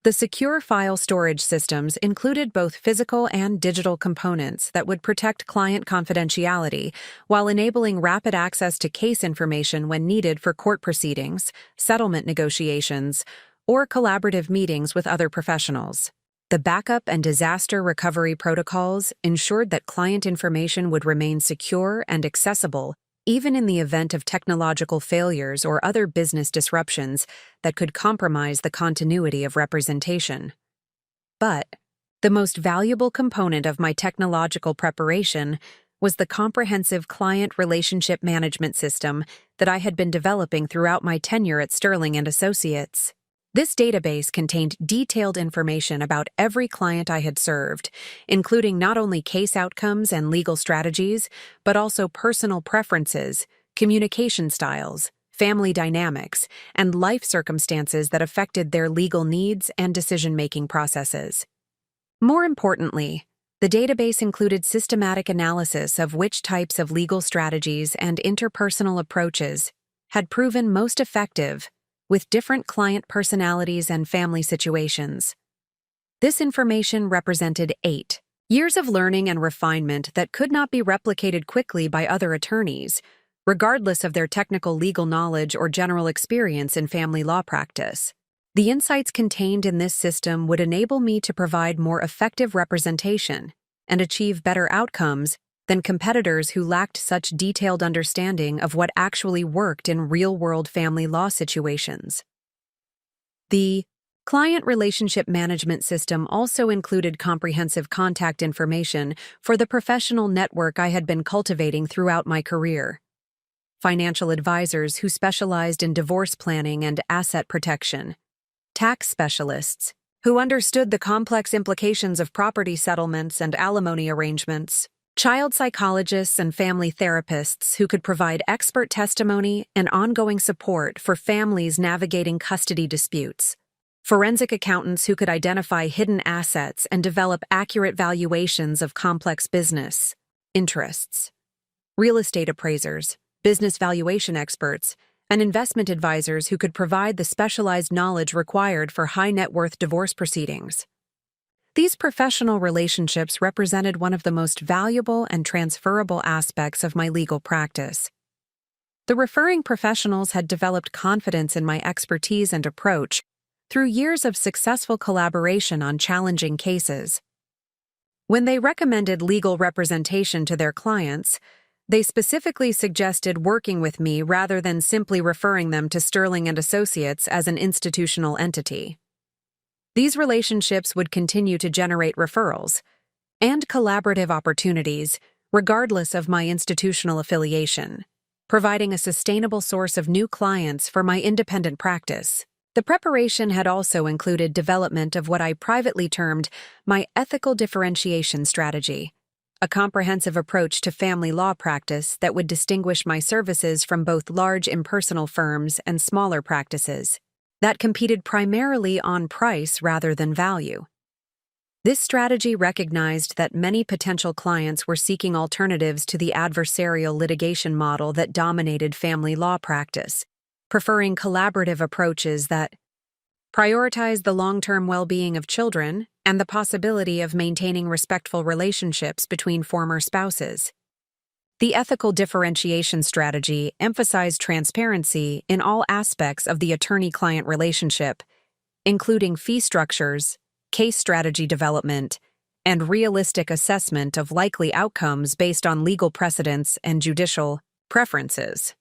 A: The secure file storage systems included both physical and digital components that would protect client confidentiality while enabling rapid access to case information when needed for court proceedings, settlement negotiations, or collaborative meetings with other professionals. The backup and disaster recovery protocols ensured that client information would remain secure and accessible even in the event of technological failures or other business disruptions that could compromise the continuity of representation. But the most valuable component of my technological preparation was the comprehensive client relationship management system that I had been developing throughout my tenure at Sterling & Associates. This database contained detailed information about every client I had served, including not only case outcomes and legal strategies, but also personal preferences, communication styles, family dynamics, and life circumstances that affected their legal needs and decision-making processes. More importantly, the database included systematic analysis of which types of legal strategies and interpersonal approaches had proven most effective with different client personalities and family situations. This information represented 8 years of learning and refinement that could not be replicated quickly by other attorneys, regardless of their technical legal knowledge or general experience in family law practice. The insights contained in this system would enable me to provide more effective representation and achieve better outcomes than competitors who lacked such detailed understanding of what actually worked in real-world family law situations. The client relationship management system also included comprehensive contact information for the professional network I had been cultivating throughout my career. Financial advisors who specialized in divorce planning and asset protection, tax specialists who understood the complex implications of property settlements and alimony arrangements, child psychologists and family therapists who could provide expert testimony and ongoing support for families navigating custody disputes, forensic accountants who could identify hidden assets and develop accurate valuations of complex business interests, real estate appraisers, business valuation experts, and investment advisors who could provide the specialized knowledge required for high-net-worth divorce proceedings. These professional relationships represented one of the most valuable and transferable aspects of my legal practice. The referring professionals had developed confidence in my expertise and approach through years of successful collaboration on challenging cases. When they recommended legal representation to their clients, they specifically suggested working with me rather than simply referring them to Sterling & Associates as an institutional entity. These relationships would continue to generate referrals and collaborative opportunities regardless of my institutional affiliation, providing a sustainable source of new clients for my independent practice. The preparation had also included development of what I privately termed my ethical differentiation strategy, a comprehensive approach to family law practice that would distinguish my services from both large impersonal firms and smaller practices that competed primarily on price rather than value. This strategy recognized that many potential clients were seeking alternatives to the adversarial litigation model that dominated family law practice, preferring collaborative approaches that prioritize the long-term well-being of children and the possibility of maintaining respectful relationships between former spouses. The ethical differentiation strategy emphasized transparency in all aspects of the attorney-client relationship, including fee structures, case strategy development, and realistic assessment of likely outcomes based on legal precedents and judicial preferences.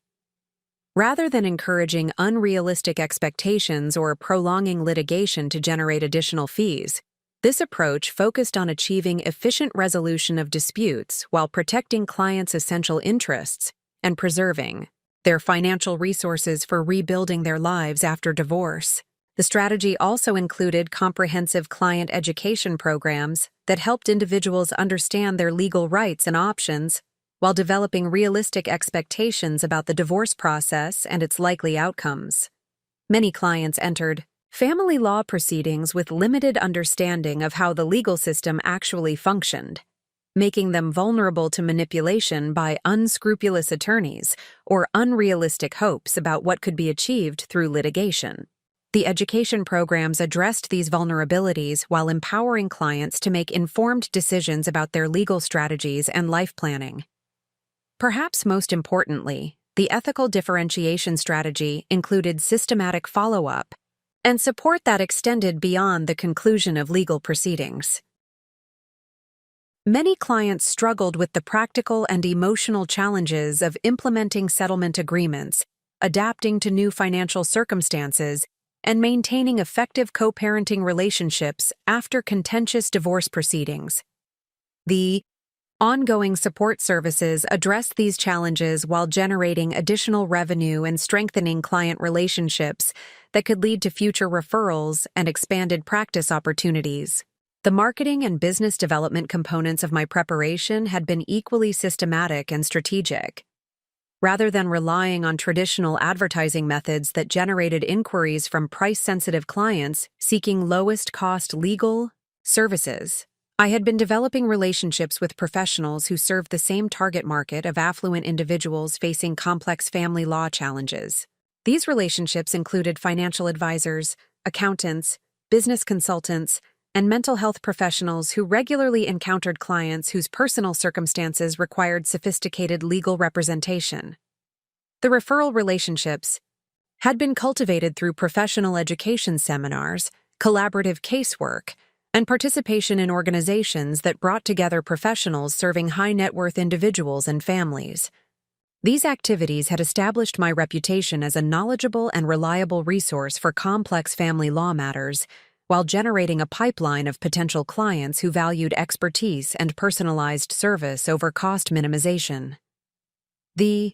A: Rather than encouraging unrealistic expectations or prolonging litigation to generate additional fees, this approach focused on achieving efficient resolution of disputes while protecting clients' essential interests and preserving their financial resources for rebuilding their lives after divorce. The strategy also included comprehensive client education programs that helped individuals understand their legal rights and options while developing realistic expectations about the divorce process and its likely outcomes. Many clients entered family law proceedings with limited understanding of how the legal system actually functioned, making them vulnerable to manipulation by unscrupulous attorneys or unrealistic hopes about what could be achieved through litigation. The education programs addressed these vulnerabilities while empowering clients to make informed decisions about their legal strategies and life planning. Perhaps most importantly, the ethical differentiation strategy included systematic follow-up and support that extended beyond the conclusion of legal proceedings. Many clients struggled with the practical and emotional challenges of implementing settlement agreements, adapting to new financial circumstances, and maintaining effective co-parenting relationships after contentious divorce proceedings. The ongoing support services address these challenges while generating additional revenue and strengthening client relationships that could lead to future referrals and expanded practice opportunities. The marketing and business development components of my preparation had been equally systematic and strategic. Rather than relying on traditional advertising methods that generated inquiries from price-sensitive clients seeking lowest-cost legal services, I had been developing relationships with professionals who served the same target market of affluent individuals facing complex family law challenges. These relationships included financial advisors, accountants, business consultants, and mental health professionals who regularly encountered clients whose personal circumstances required sophisticated legal representation. The referral relationships had been cultivated through professional education seminars, collaborative casework, and participation in organizations that brought together professionals serving high-net-worth individuals and families. These activities had established my reputation as a knowledgeable and reliable resource for complex family law matters, while generating a pipeline of potential clients who valued expertise and personalized service over cost minimization. The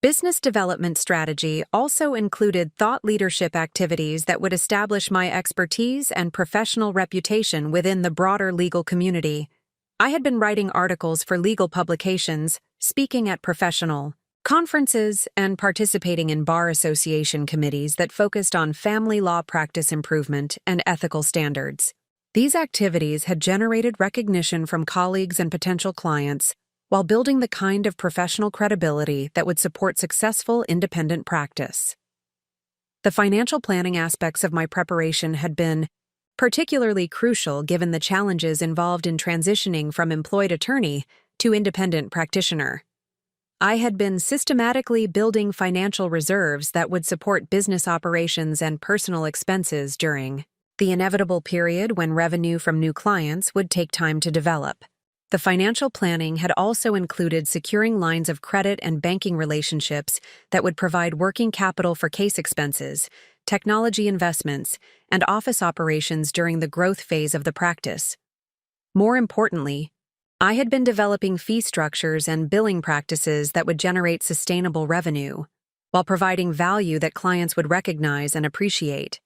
A: business development strategy also included thought leadership activities that would establish my expertise and professional reputation within the broader legal community. I had been writing articles for legal publications, speaking at professional conferences, and participating in bar association committees that focused on family law practice improvement and ethical standards. These activities had generated recognition from colleagues and potential clients, while building the kind of professional credibility that would support successful independent practice. The financial planning aspects of my preparation had been particularly crucial given the challenges involved in transitioning from employed attorney to independent practitioner. I had been systematically building financial reserves that would support business operations and personal expenses during the inevitable period when revenue from new clients would take time to develop. The financial planning had also included securing lines of credit and banking relationships that would provide working capital for case expenses, technology investments, and office operations during the growth phase of the practice. More importantly, I had been developing fee structures and billing practices that would generate sustainable revenue, while providing value that clients would recognize and appreciate.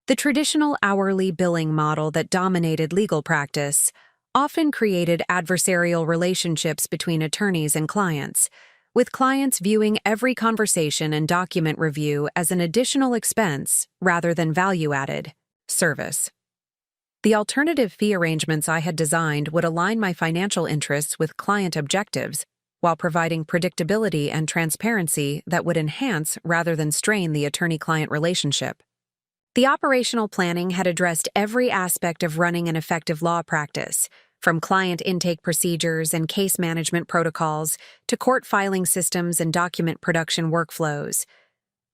A: The traditional hourly billing model that dominated legal practice often created adversarial relationships between attorneys and clients, with clients viewing every conversation and document review as an additional expense rather than value-added service. The alternative fee arrangements I had designed would align my financial interests with client objectives, while providing predictability and transparency that would enhance rather than strain the attorney-client relationship. The operational planning had addressed every aspect of running an effective law practice, from client intake procedures and case management protocols to court filing systems and document production workflows.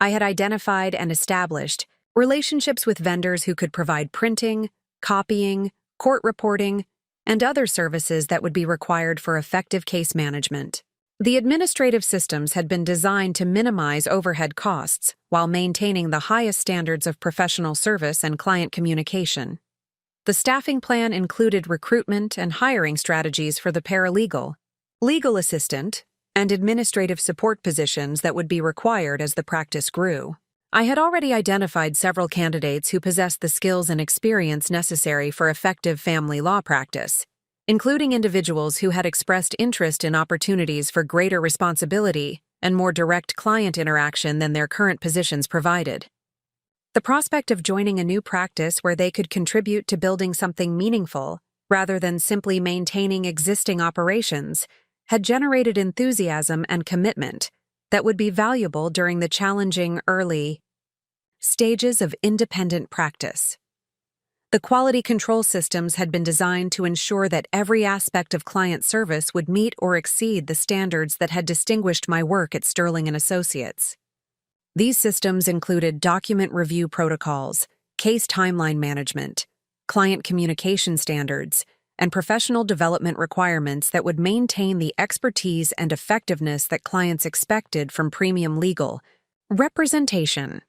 A: I had identified and established relationships with vendors who could provide printing, copying, court reporting, and other services that would be required for effective case management. The administrative systems had been designed to minimize overhead costs while maintaining the highest standards of professional service and client communication. The staffing plan included recruitment and hiring strategies for the paralegal, legal assistant, and administrative support positions that would be required as the practice grew. I had already identified several candidates who possessed the skills and experience necessary for effective family law practice, including individuals who had expressed interest in opportunities for greater responsibility and more direct client interaction than their current positions provided. The prospect of joining a new practice where they could contribute to building something meaningful, rather than simply maintaining existing operations, had generated enthusiasm and commitment that would be valuable during the challenging early stages of independent practice. The quality control systems had been designed to ensure that every aspect of client service would meet or exceed the standards that had distinguished my work at Sterling & Associates. These systems included document review protocols, case timeline management, client communication standards, and professional development requirements that would maintain the expertise and effectiveness that clients expected from premium legal representation.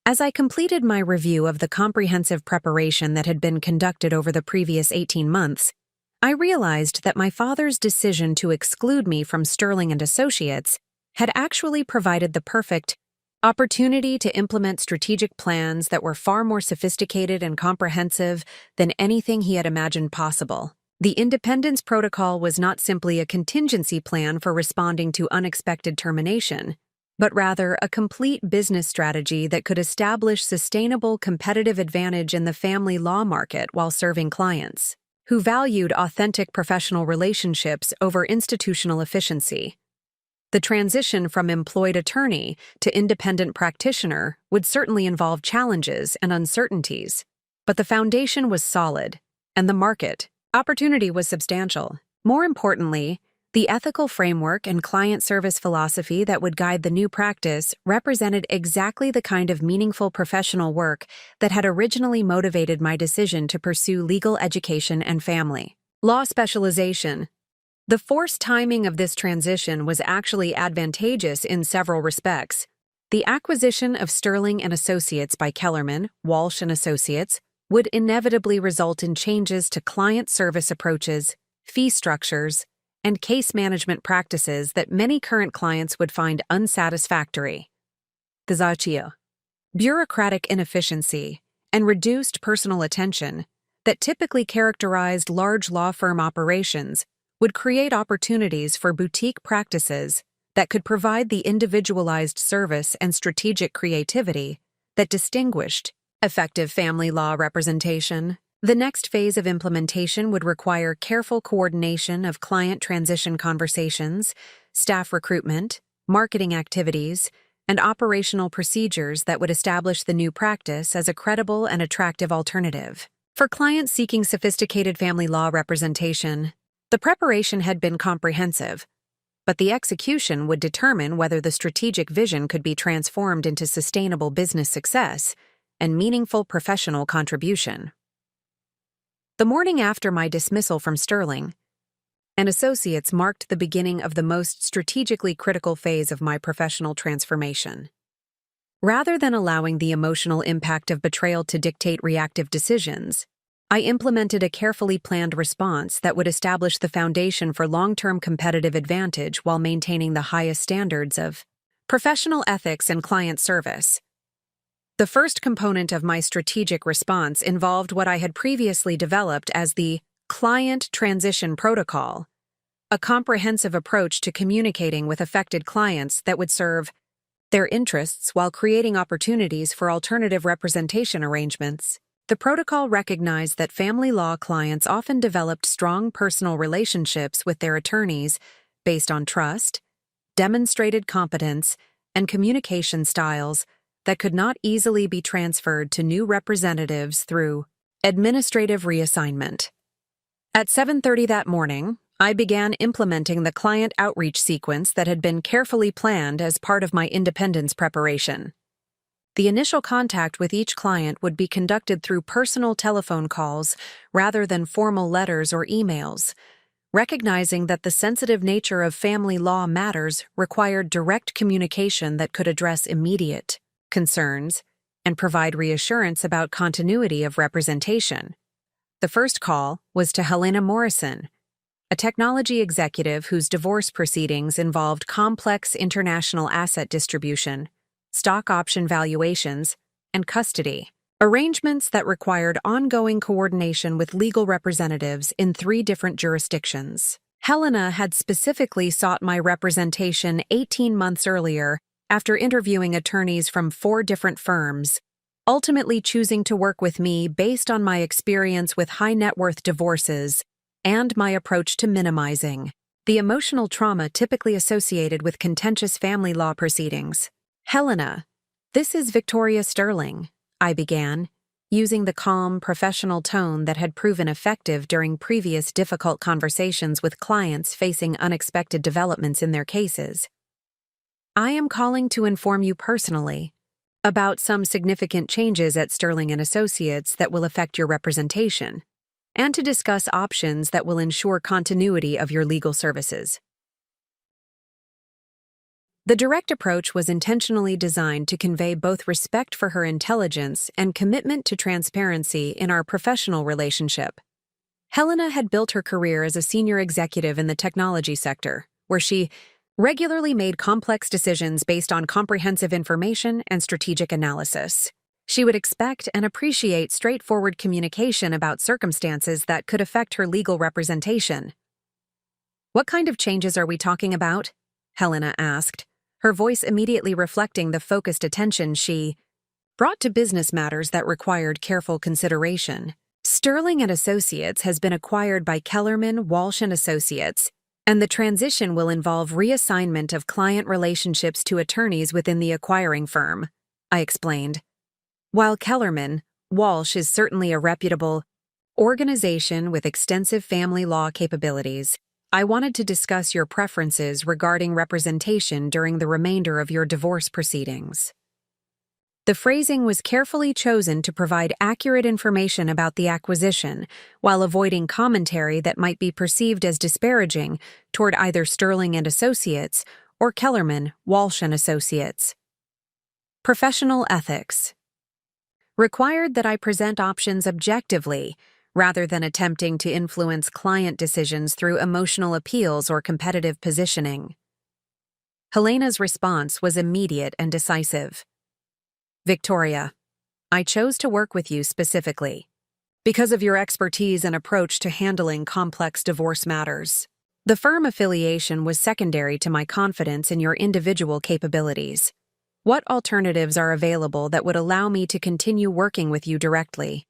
A: As I completed my review of the comprehensive preparation that had been conducted over the previous 18 months, I realized that my father's decision to exclude me from Sterling & Associates had actually provided the perfect opportunity to implement strategic plans that were far more sophisticated and comprehensive than anything he had imagined possible. The Independence Protocol was not simply a contingency plan for responding to unexpected termination, but rather a complete business strategy that could establish sustainable competitive advantage in the family law market while serving clients who valued authentic professional relationships over institutional efficiency. The transition from employed attorney to independent practitioner would certainly involve challenges and uncertainties, but the foundation was solid, and the market opportunity was substantial. More importantly, the ethical framework and client service philosophy that would guide the new practice represented exactly the kind of meaningful professional work that had originally motivated my decision to pursue legal education and family law specialization. The forced timing of this transition was actually advantageous in several respects. The acquisition of Sterling & Associates by Kellerman, Walsh & Associates would inevitably result in changes to client service approaches, fee structures, and case management practices that many current clients would find unsatisfactory. The bureaucratic inefficiency and reduced personal attention that typically characterized large law firm operations would create opportunities for boutique practices that could provide the individualized service and strategic creativity that distinguished effective family law representation. The next phase of implementation would require careful coordination of client transition conversations, staff recruitment, marketing activities, and operational procedures that would establish the new practice as a credible and attractive alternative. For clients seeking sophisticated family law representation, the preparation had been comprehensive, but the execution would determine whether the strategic vision could be transformed into sustainable business success and meaningful professional contribution. The morning after my dismissal from Sterling & Associates marked the beginning of the most strategically critical phase of my professional transformation. Rather than allowing the emotional impact of betrayal to dictate reactive decisions, I implemented a carefully planned response that would establish the foundation for long-term competitive advantage while maintaining the highest standards of professional ethics and client service. The first component of my strategic response involved what I had previously developed as the Client Transition Protocol, a comprehensive approach to communicating with affected clients that would serve their interests while creating opportunities for alternative representation arrangements. The protocol recognized that family law clients often developed strong personal relationships with their attorneys based on trust, demonstrated competence, and communication styles that could not easily be transferred to new representatives through administrative reassignment. At 7:30 that morning, I began implementing the client outreach sequence that had been carefully planned as part of my independence preparation. The initial contact with each client would be conducted through personal telephone calls rather than formal letters or emails, recognizing that the sensitive nature of family law matters required direct communication that could address immediate concerns and provide reassurance about continuity of representation. The first call was to Helena Morrison, a technology executive whose divorce proceedings involved complex international asset distribution, stock option valuations, and custody, arrangements that required ongoing coordination with legal representatives in 3 different jurisdictions. Helena had specifically sought my representation 18 months earlier after interviewing attorneys from 4 different firms, ultimately choosing to work with me based on my experience with high-net-worth divorces and my approach to minimizing the emotional trauma typically associated with contentious family law proceedings. "Helena, this is Victoria Sterling," I began, using the calm, professional tone that had proven effective during previous difficult conversations with clients facing unexpected developments in their cases. "I am calling to inform you personally about some significant changes at Sterling & Associates that will affect your representation, and to discuss options that will ensure continuity of your legal services." The direct approach was intentionally designed to convey both respect for her intelligence and commitment to transparency in our professional relationship. Helena had built her career as a senior executive in the technology sector, where she regularly made complex decisions based on comprehensive information and strategic analysis. She would expect and appreciate straightforward communication about circumstances that could affect her legal representation. "What kind of changes are we talking about?" Helena asked, her voice immediately reflecting the focused attention she brought to business matters that required careful consideration. "Sterling & Associates has been acquired by Kellerman, Walsh & Associates, and the transition will involve reassignment of client relationships to attorneys within the acquiring firm," I explained. "While Kellerman, Walsh is certainly a reputable organization with extensive family law capabilities, I wanted to discuss your preferences regarding representation during the remainder of your divorce proceedings." The phrasing was carefully chosen to provide accurate information about the acquisition, while avoiding commentary that might be perceived as disparaging toward either Sterling & Associates or Kellerman, Walsh & Associates. Professional ethics required that I present options objectively, rather than attempting to influence client decisions through emotional appeals or competitive positioning. Helena's response was immediate and decisive. "Victoria, I chose to work with you specifically because of your expertise and approach to handling complex divorce matters. The firm affiliation was secondary to my confidence in your individual capabilities. What alternatives are available that would allow me to continue working with you directly?"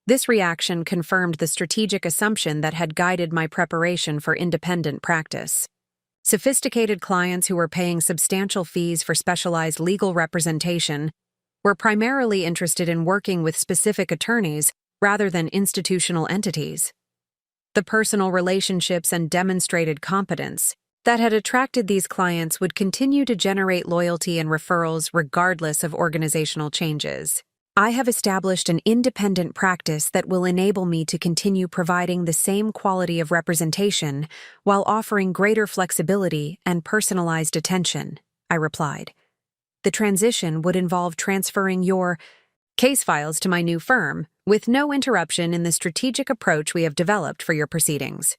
A: This reaction confirmed the strategic assumption that had guided my preparation for independent practice. Sophisticated clients who were paying substantial fees for specialized legal representation were primarily interested in working with specific attorneys rather than institutional entities. The personal relationships and demonstrated competence that had attracted these clients would continue to generate loyalty and referrals regardless of organizational changes. "I have established an independent practice that will enable me to continue providing the same quality of representation while offering greater flexibility and personalized attention," I replied. "The transition would involve transferring your case files to my new firm, with no interruption in the strategic approach we have developed for your proceedings."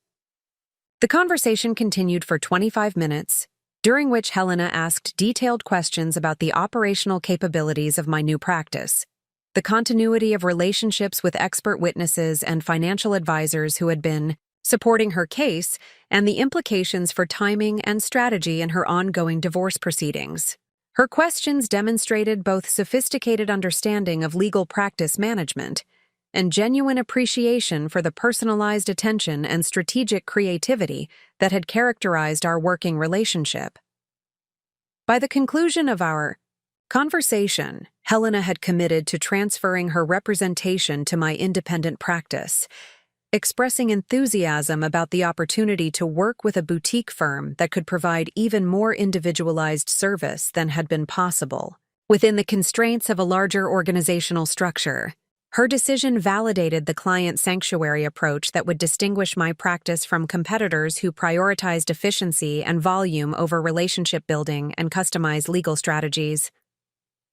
A: The conversation continued for 25 minutes, during which Helena asked detailed questions about the operational capabilities of my new practice, the continuity of relationships with expert witnesses and financial advisors who had been supporting her case, and the implications for timing and strategy in her ongoing divorce proceedings. Her questions demonstrated both sophisticated understanding of legal practice management and genuine appreciation for the personalized attention and strategic creativity that had characterized our working relationship. By the conclusion of our conversation, Helena had committed to transferring her representation to my independent practice, expressing enthusiasm about the opportunity to work with a boutique firm that could provide even more individualized service than had been possible within the constraints of a larger organizational structure. Her decision validated the client sanctuary approach that would distinguish my practice from competitors who prioritized efficiency and volume over relationship building and customized legal strategies.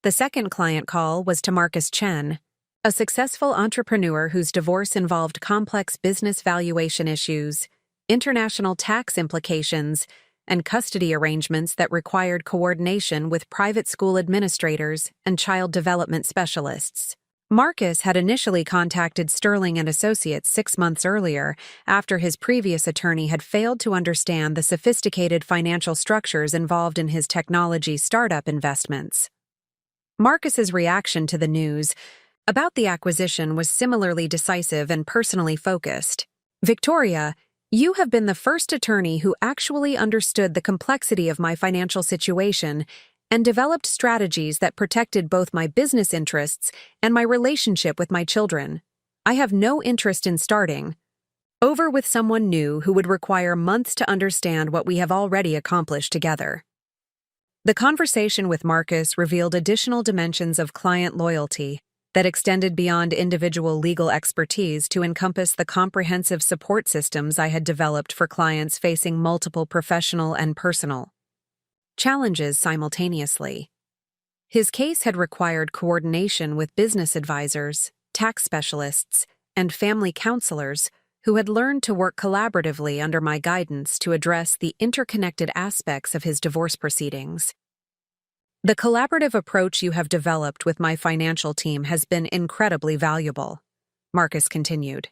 A: The second client call was to Marcus Chen, a successful entrepreneur whose divorce involved complex business valuation issues, international tax implications, and custody arrangements that required coordination with private school administrators and child development specialists. Marcus had initially contacted Sterling and Associates 6 months earlier after his previous attorney had failed to understand the sophisticated financial structures involved in his technology startup investments. Marcus's reaction to the news about the acquisition was similarly decisive and personally focused. "Victoria, you have been the first attorney who actually understood the complexity of my financial situation and developed strategies that protected both my business interests and my relationship with my children. I have no interest in starting over with someone new who would require months to understand what we have already accomplished together." The conversation with Marcus revealed additional dimensions of client loyalty that extended beyond individual legal expertise to encompass the comprehensive support systems I had developed for clients facing multiple professional and personal challenges simultaneously. His case had required coordination with business advisors, tax specialists, and family counselors who had learned to work collaboratively under my guidance to address the interconnected aspects of his divorce proceedings. "The collaborative approach you have developed with my financial team has been incredibly valuable," Marcus continued.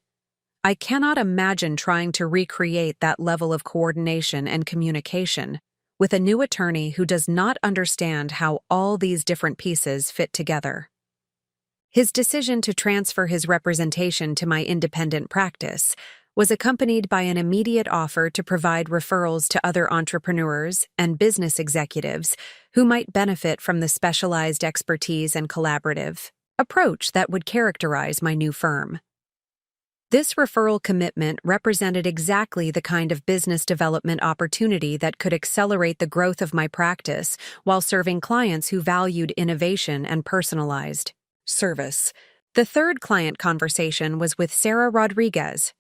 A: "I cannot imagine trying to recreate that level of coordination and communication with a new attorney who does not understand how all these different pieces fit together." His decision to transfer his representation to my independent practice was accompanied by an immediate offer to provide referrals to other entrepreneurs and business executives who might benefit from the specialized expertise and collaborative approach that would characterize my new firm. This referral commitment represented exactly the kind of business development opportunity that could accelerate the growth of my practice while serving clients who valued innovation and personalized service. The third client conversation was with Sarah Rodriguez,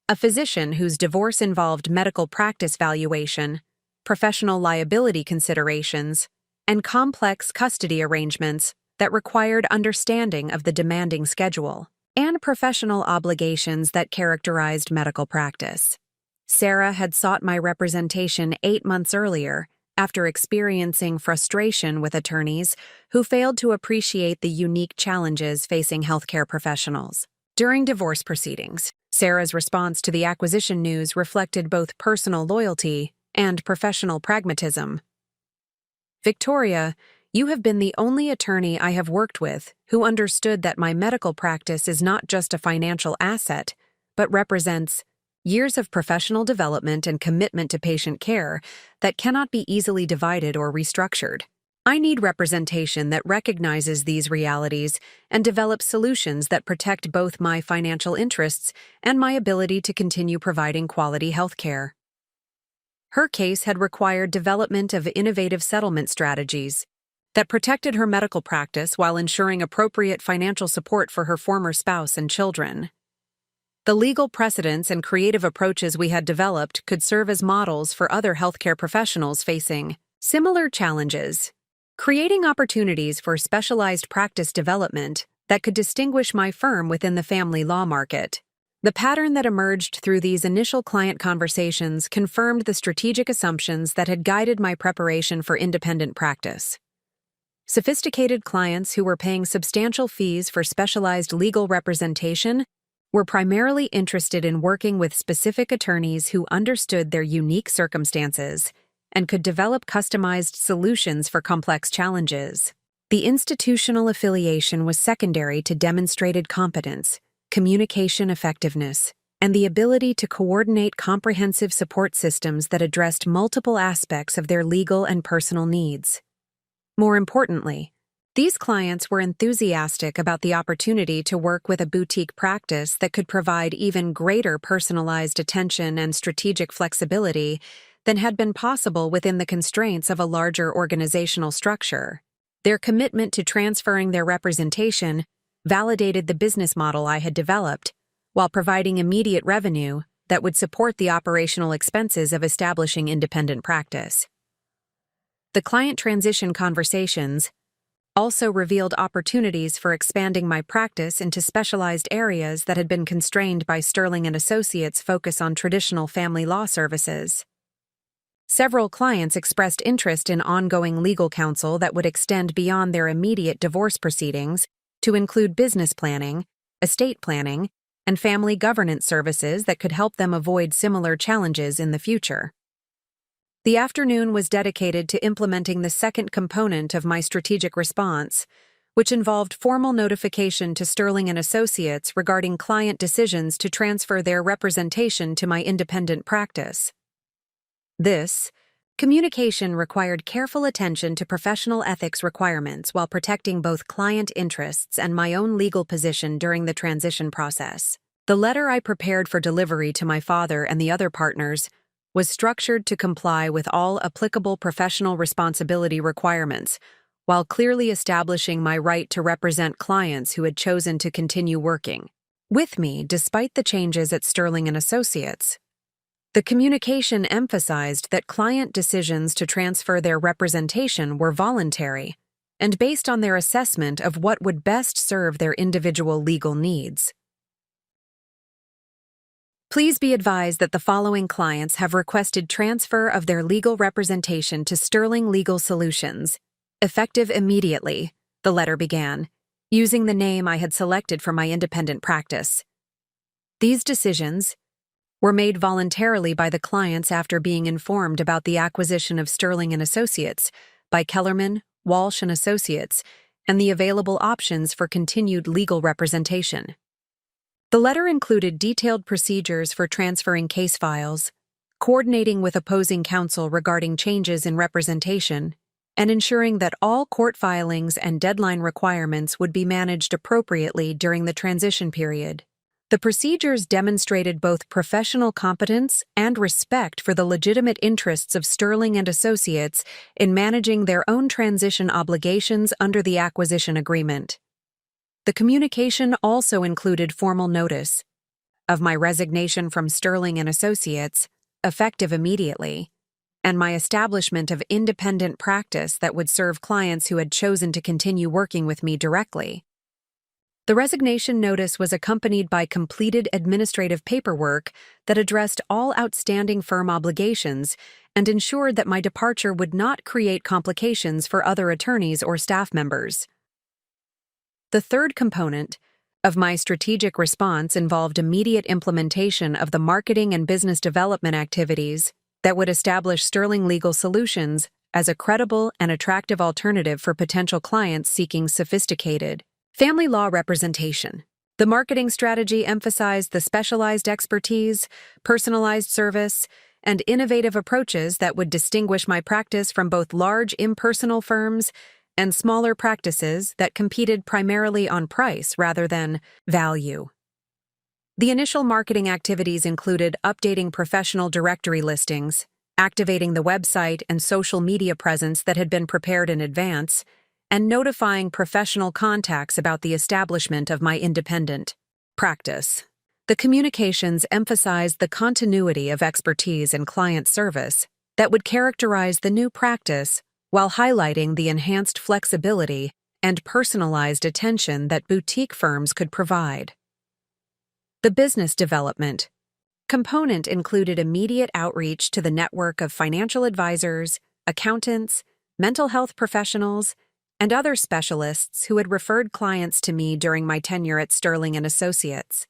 A: a physician whose divorce involved medical practice valuation, professional liability considerations, and complex custody arrangements that required understanding of the demanding schedule and professional obligations that characterized medical practice. Sarah had sought my representation 8 months earlier after experiencing frustration with attorneys who failed to appreciate the unique challenges facing healthcare professionals. During divorce proceedings, Sarah's response to the acquisition news reflected both personal loyalty and professional pragmatism. "Victoria, you have been the only attorney I have worked with who understood that my medical practice is not just a financial asset, but represents years of professional development and commitment to patient care that cannot be easily divided or restructured. I need representation that recognizes these realities and develops solutions that protect both my financial interests and my ability to continue providing quality health care." Her case had required development of innovative settlement strategies that protected her medical practice while ensuring appropriate financial support for her former spouse and children. The legal precedents and creative approaches we had developed could serve as models for other healthcare professionals facing similar challenges, creating opportunities for specialized practice development that could distinguish my firm within the family law market. The pattern that emerged through these initial client conversations confirmed the strategic assumptions that had guided my preparation for independent practice. Sophisticated clients who were paying substantial fees for specialized legal representation were primarily interested in working with specific attorneys who understood their unique circumstances and could develop customized solutions for complex challenges. The institutional affiliation was secondary to demonstrated competence, communication effectiveness, and the ability to coordinate comprehensive support systems that addressed multiple aspects of their legal and personal needs. More importantly, These clients were enthusiastic about the opportunity to work with a boutique practice that could provide even greater personalized attention and strategic flexibility than had been possible within the constraints of a larger organizational structure. Their commitment to transferring their representation validated the business model I had developed, while providing immediate revenue that would support the operational expenses of establishing independent practice. The client transition conversations also revealed opportunities for expanding my practice into specialized areas that had been constrained by Sterling & Associates' focus on traditional family law services. Several clients expressed interest in ongoing legal counsel that would extend beyond their immediate divorce proceedings to include business planning, estate planning, and family governance services that could help them avoid similar challenges in the future. The afternoon was dedicated to implementing the second component of my strategic response, which involved formal notification to Sterling & Associates regarding client decisions to transfer their representation to my independent practice. This communication required careful attention to professional ethics requirements while protecting both client interests and my own legal position during the transition process. The letter I prepared for delivery to my father and the other partners was structured to comply with all applicable professional responsibility requirements, while clearly establishing my right to represent clients who had chosen to continue working with me despite the changes at Sterling & Associates. The communication emphasized that client decisions to transfer their representation were voluntary and based on their assessment of what would best serve their individual legal needs. Please be advised that the following clients have requested transfer of their legal representation to Sterling Legal Solutions, effective immediately, the letter began, using the name I had selected for my independent practice. These decisions were made voluntarily by the clients after being informed about the acquisition of Sterling & Associates by Kellerman, Walsh & Associates, and the available options for continued legal representation. The letter included detailed procedures for transferring case files, coordinating with opposing counsel regarding changes in representation, and ensuring that all court filings and deadline requirements would be managed appropriately during the transition period. The procedures demonstrated both professional competence and respect for the legitimate interests of Sterling & Associates in managing their own transition obligations under the acquisition agreement. The communication also included formal notice of my resignation from Sterling & Associates, effective immediately, and my establishment of independent practice that would serve clients who had chosen to continue working with me directly. The resignation notice was accompanied by completed administrative paperwork that addressed all outstanding firm obligations and ensured that my departure would not create complications for other attorneys or staff members. The third component of my strategic response involved immediate implementation of the marketing and business development activities that would establish Sterling Legal Solutions as a credible and attractive alternative for potential clients seeking sophisticated family law representation. The marketing strategy emphasized the specialized expertise, personalized service, and innovative approaches that would distinguish my practice from both large impersonal firms and smaller practices that competed primarily on price rather than value. The initial marketing activities included updating professional directory listings, activating the website and social media presence that had been prepared in advance, and notifying professional contacts about the establishment of my independent practice. The communications emphasized the continuity of expertise and client service that would characterize the new practice while highlighting the enhanced flexibility and personalized attention that boutique firms could provide. The business development component included immediate outreach to the network of financial advisors, accountants, mental health professionals, and other specialists who had referred clients to me during my tenure at Sterling & Associates.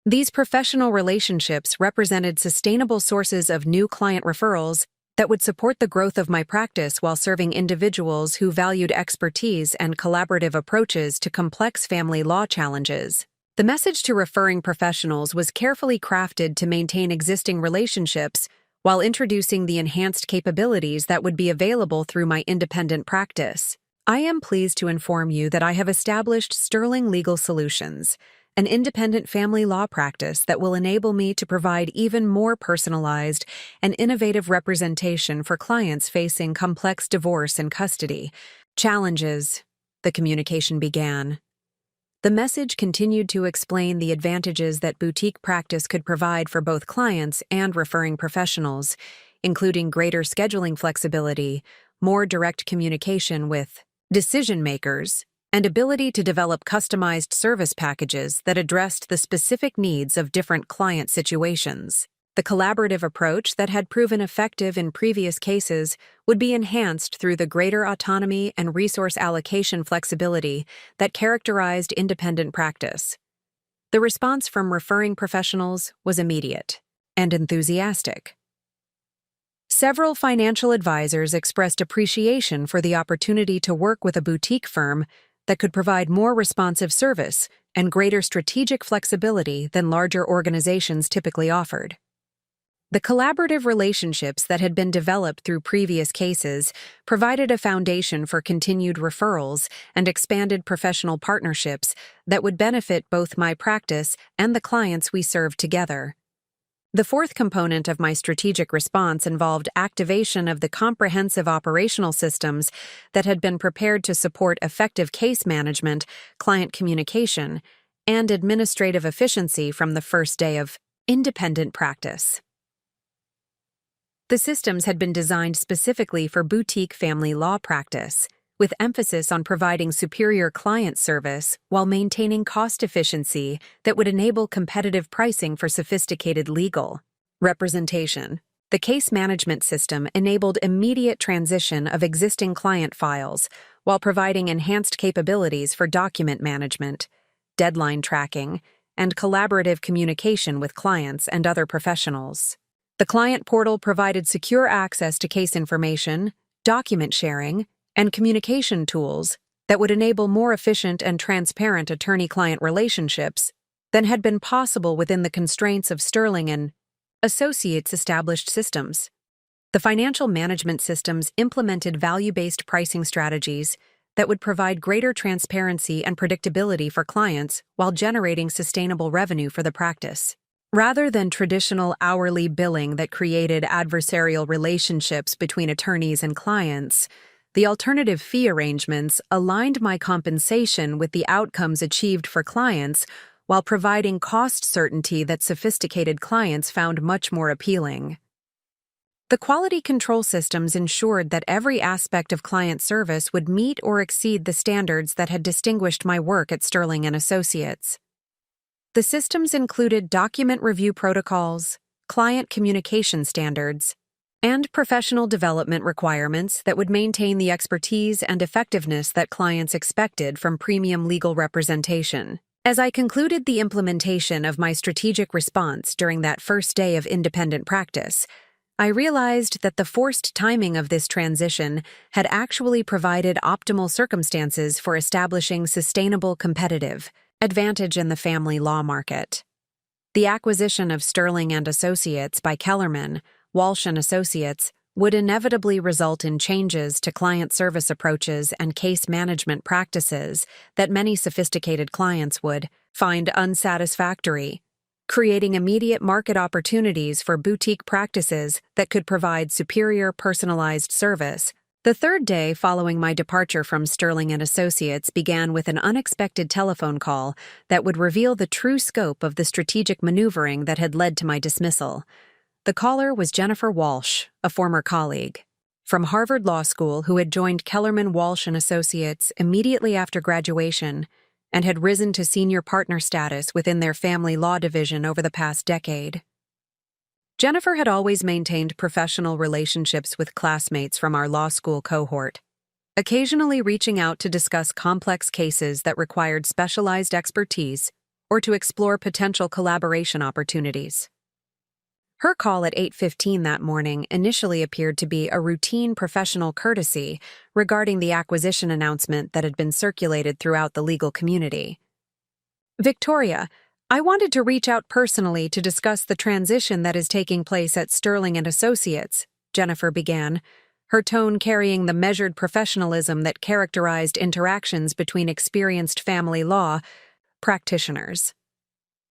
A: These professional relationships represented sustainable sources of new client referrals that would support the growth of my practice while serving individuals who valued expertise and collaborative approaches to complex family law challenges. The message to referring professionals was carefully crafted to maintain existing relationships while introducing the enhanced capabilities that would be available through my independent practice. I am pleased to inform you that I have established Sterling Legal Solutions, an independent family law practice that will enable me to provide even more personalized and innovative representation for clients facing complex divorce and custody challenges. The communication began. The message continued to explain the advantages that boutique practice could provide for both clients and referring professionals, including greater scheduling flexibility, more direct communication with decision makers, and ability to develop customized service packages that addressed the specific needs of different client situations. The collaborative approach that had proven effective in previous cases would be enhanced through the greater autonomy and resource allocation flexibility that characterized independent practice. The response from referring professionals was immediate and enthusiastic. Several financial advisors expressed appreciation for the opportunity to work with a boutique firm that could provide more responsive service and greater strategic flexibility than larger organizations typically offered. The collaborative relationships that had been developed through previous cases provided a foundation for continued referrals and expanded professional partnerships that would benefit both my practice and the clients we served together. The fourth component of my strategic response involved activation of the comprehensive operational systems that had been prepared to support effective case management, client communication, and administrative efficiency from the first day of independent practice. The systems had been designed specifically for boutique family law practice, with emphasis on providing superior client service while maintaining cost efficiency that would enable competitive pricing for sophisticated legal representation. The case management system enabled immediate transition of existing client files while providing enhanced capabilities for document management, deadline tracking, and collaborative communication with clients and other professionals. The client portal provided secure access to case information, document sharing, and communication tools that would enable more efficient and transparent attorney-client relationships than had been possible within the constraints of Sterling and Associates' established systems. The financial management systems implemented value-based pricing strategies that would provide greater transparency and predictability for clients while generating sustainable revenue for the practice. Rather than traditional hourly billing that created adversarial relationships between attorneys and clients, the alternative fee arrangements aligned my compensation with the outcomes achieved for clients while providing cost certainty that sophisticated clients found much more appealing. The quality control systems ensured that every aspect of client service would meet or exceed the standards that had distinguished my work at Sterling and Associates. The systems included document review protocols, client communication standards, and professional development requirements that would maintain the expertise and effectiveness that clients expected from premium legal representation. As I concluded the implementation of my strategic response during that first day of independent practice, I realized that the forced timing of this transition had actually provided optimal circumstances for establishing sustainable competitive advantage in the family law market. The acquisition of Sterling and Associates by Kellerman, Walsh and Associates would inevitably result in changes to client service approaches and case management practices that many sophisticated clients would find unsatisfactory, creating immediate market opportunities for boutique practices that could provide superior personalized service. The third day following my departure from Sterling and Associates began with an unexpected telephone call that would reveal the true scope of the strategic maneuvering that had led to my dismissal. The caller was Jennifer Walsh, a former colleague from Harvard Law School who had joined Kellerman, Walsh and Associates immediately after graduation and had risen to senior partner status within their family law division over the past decade. Jennifer had always maintained professional relationships with classmates from our law school cohort, occasionally reaching out to discuss complex cases that required specialized expertise or to explore potential collaboration opportunities. Her call at 8:15 that morning initially appeared to be a routine professional courtesy regarding the acquisition announcement that had been circulated throughout the legal community. "Victoria, I wanted to reach out personally to discuss the transition that is taking place at Sterling and Associates," Jennifer began, her tone carrying the measured professionalism that characterized interactions between experienced family law practitioners.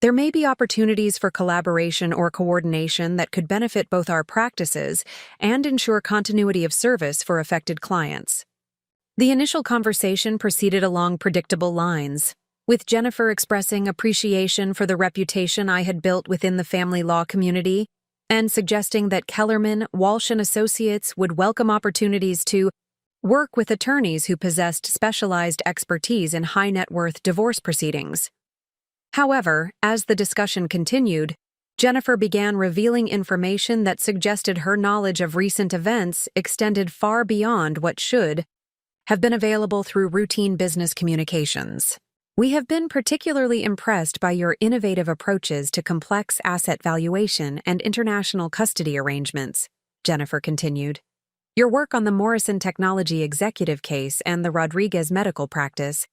A: There may be opportunities for collaboration or coordination that could benefit both our practices and ensure continuity of service for affected clients. The initial conversation proceeded along predictable lines, with Jennifer expressing appreciation for the reputation I had built within the family law community and suggesting that Kellerman, Walsh & Associates would welcome opportunities to work with attorneys who possessed specialized expertise in high-net-worth divorce proceedings. However, as the discussion continued, Jennifer began revealing information that suggested her knowledge of recent events extended far beyond what should have been available through routine business communications. We have been particularly impressed by your innovative approaches to complex asset valuation and international custody arrangements, Jennifer continued. Your work on the Morrison Technology executive case and the Rodriguez medical practice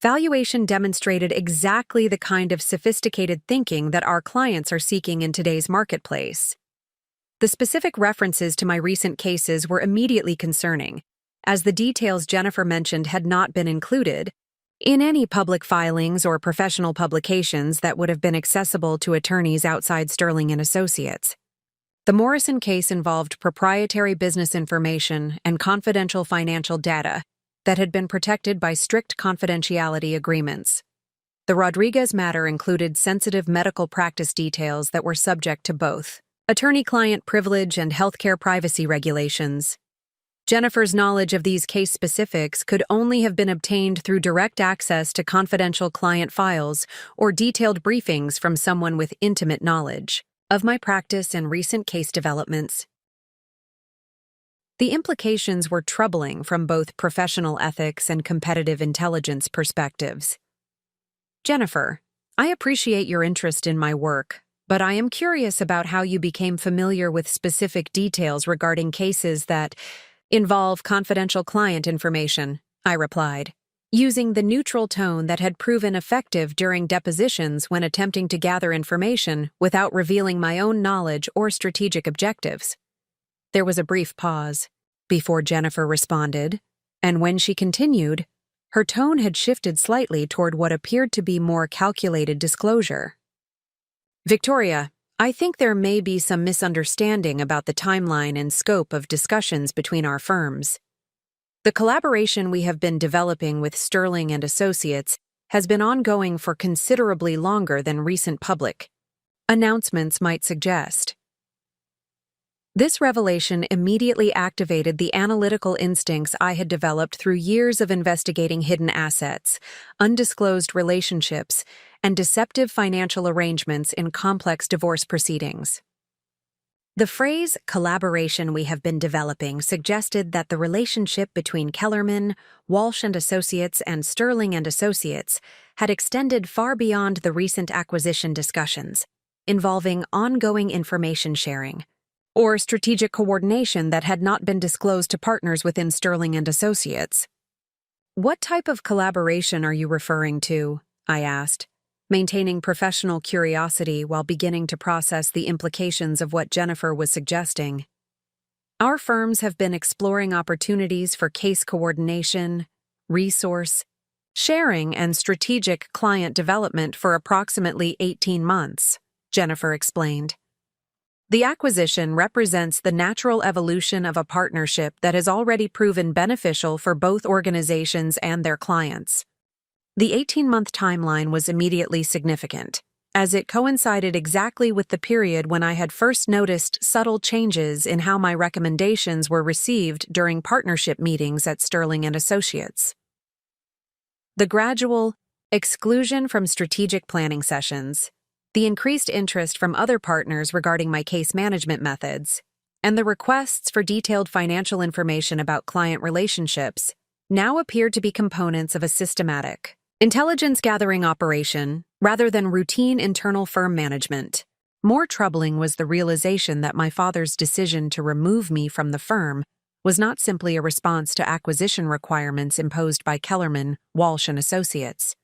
A: valuation demonstrated exactly the kind of sophisticated thinking that our clients are seeking in today's marketplace. The specific references to my recent cases were immediately concerning, as the details Jennifer mentioned had not been included in any public filings or professional publications that would have been accessible to attorneys outside Sterling & Associates. The Morrison case involved proprietary business information and confidential financial data that had been protected by strict confidentiality agreements. The Rodriguez matter included sensitive medical practice details that were subject to both attorney-client privilege and healthcare privacy regulations. Jennifer's knowledge of these case specifics could only have been obtained through direct access to confidential client files or detailed briefings from someone with intimate knowledge of my practice and recent case developments. The implications were troubling from both professional ethics and competitive intelligence perspectives. Jennifer, I appreciate your interest in my work, but I am curious about how you became familiar with specific details regarding cases that involve confidential client information, I replied, using the neutral tone that had proven effective during depositions when attempting to gather information without revealing my own knowledge or strategic objectives. There was a brief pause before Jennifer responded, and when she continued, her tone had shifted slightly toward what appeared to be more calculated disclosure. Victoria, I think there may be some misunderstanding about the timeline and scope of discussions between our firms. The collaboration we have been developing with Sterling & Associates has been ongoing for considerably longer than recent public announcements might suggest. This revelation immediately activated the analytical instincts I had developed through years of investigating hidden assets, undisclosed relationships, and deceptive financial arrangements in complex divorce proceedings. The phrase collaboration we have been developing suggested that the relationship between Kellerman, Walsh & Associates, and Sterling & Associates had extended far beyond the recent acquisition discussions, involving ongoing information sharing, or strategic coordination that had not been disclosed to partners within Sterling & Associates. What type of collaboration are you referring to? I asked, maintaining professional curiosity while beginning to process the implications of what Jennifer was suggesting. Our firms have been exploring opportunities for case coordination, resource sharing, and strategic client development for approximately 18 months, Jennifer explained. The acquisition represents the natural evolution of a partnership that has already proven beneficial for both organizations and their clients. The 18-month timeline was immediately significant, as it coincided exactly with the period when I had first noticed subtle changes in how my recommendations were received during partnership meetings at Sterling & Associates. The gradual exclusion from strategic planning sessions, the increased interest from other partners regarding my case management methods, and the requests for detailed financial information about client relationships now appeared to be components of a systematic intelligence-gathering operation rather than routine internal firm management. More troubling was the realization that my father's decision to remove me from the firm was not simply a response to acquisition requirements imposed by Kellerman, Walsh & Associates.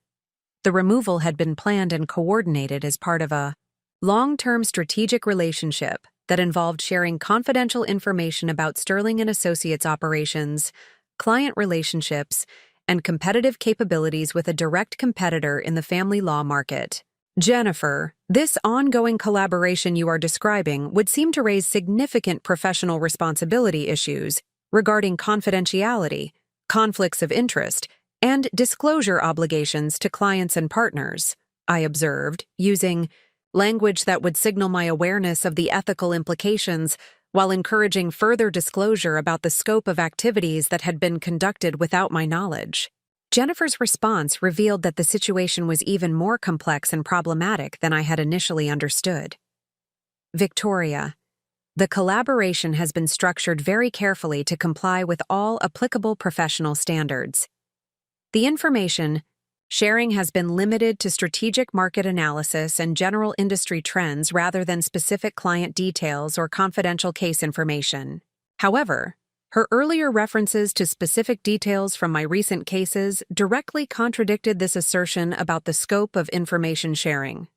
A: The removal had been planned and coordinated as part of a long-term strategic relationship that involved sharing confidential information about Sterling and Associates operations, client relationships, and competitive capabilities with a direct competitor in the family law market. Jennifer, this ongoing collaboration you are describing would seem to raise significant professional responsibility issues regarding confidentiality, conflicts of interest, and disclosure obligations to clients and partners, I observed, using language that would signal my awareness of the ethical implications while encouraging further disclosure about the scope of activities that had been conducted without my knowledge. Jennifer's response revealed that the situation was even more complex and problematic than I had initially understood. Victoria, the collaboration has been structured very carefully to comply with all applicable professional standards. The information sharing has been limited to strategic market analysis and general industry trends rather than specific client details or confidential case information. However, her earlier references to specific details from my recent cases directly contradicted this assertion about the scope of information sharing.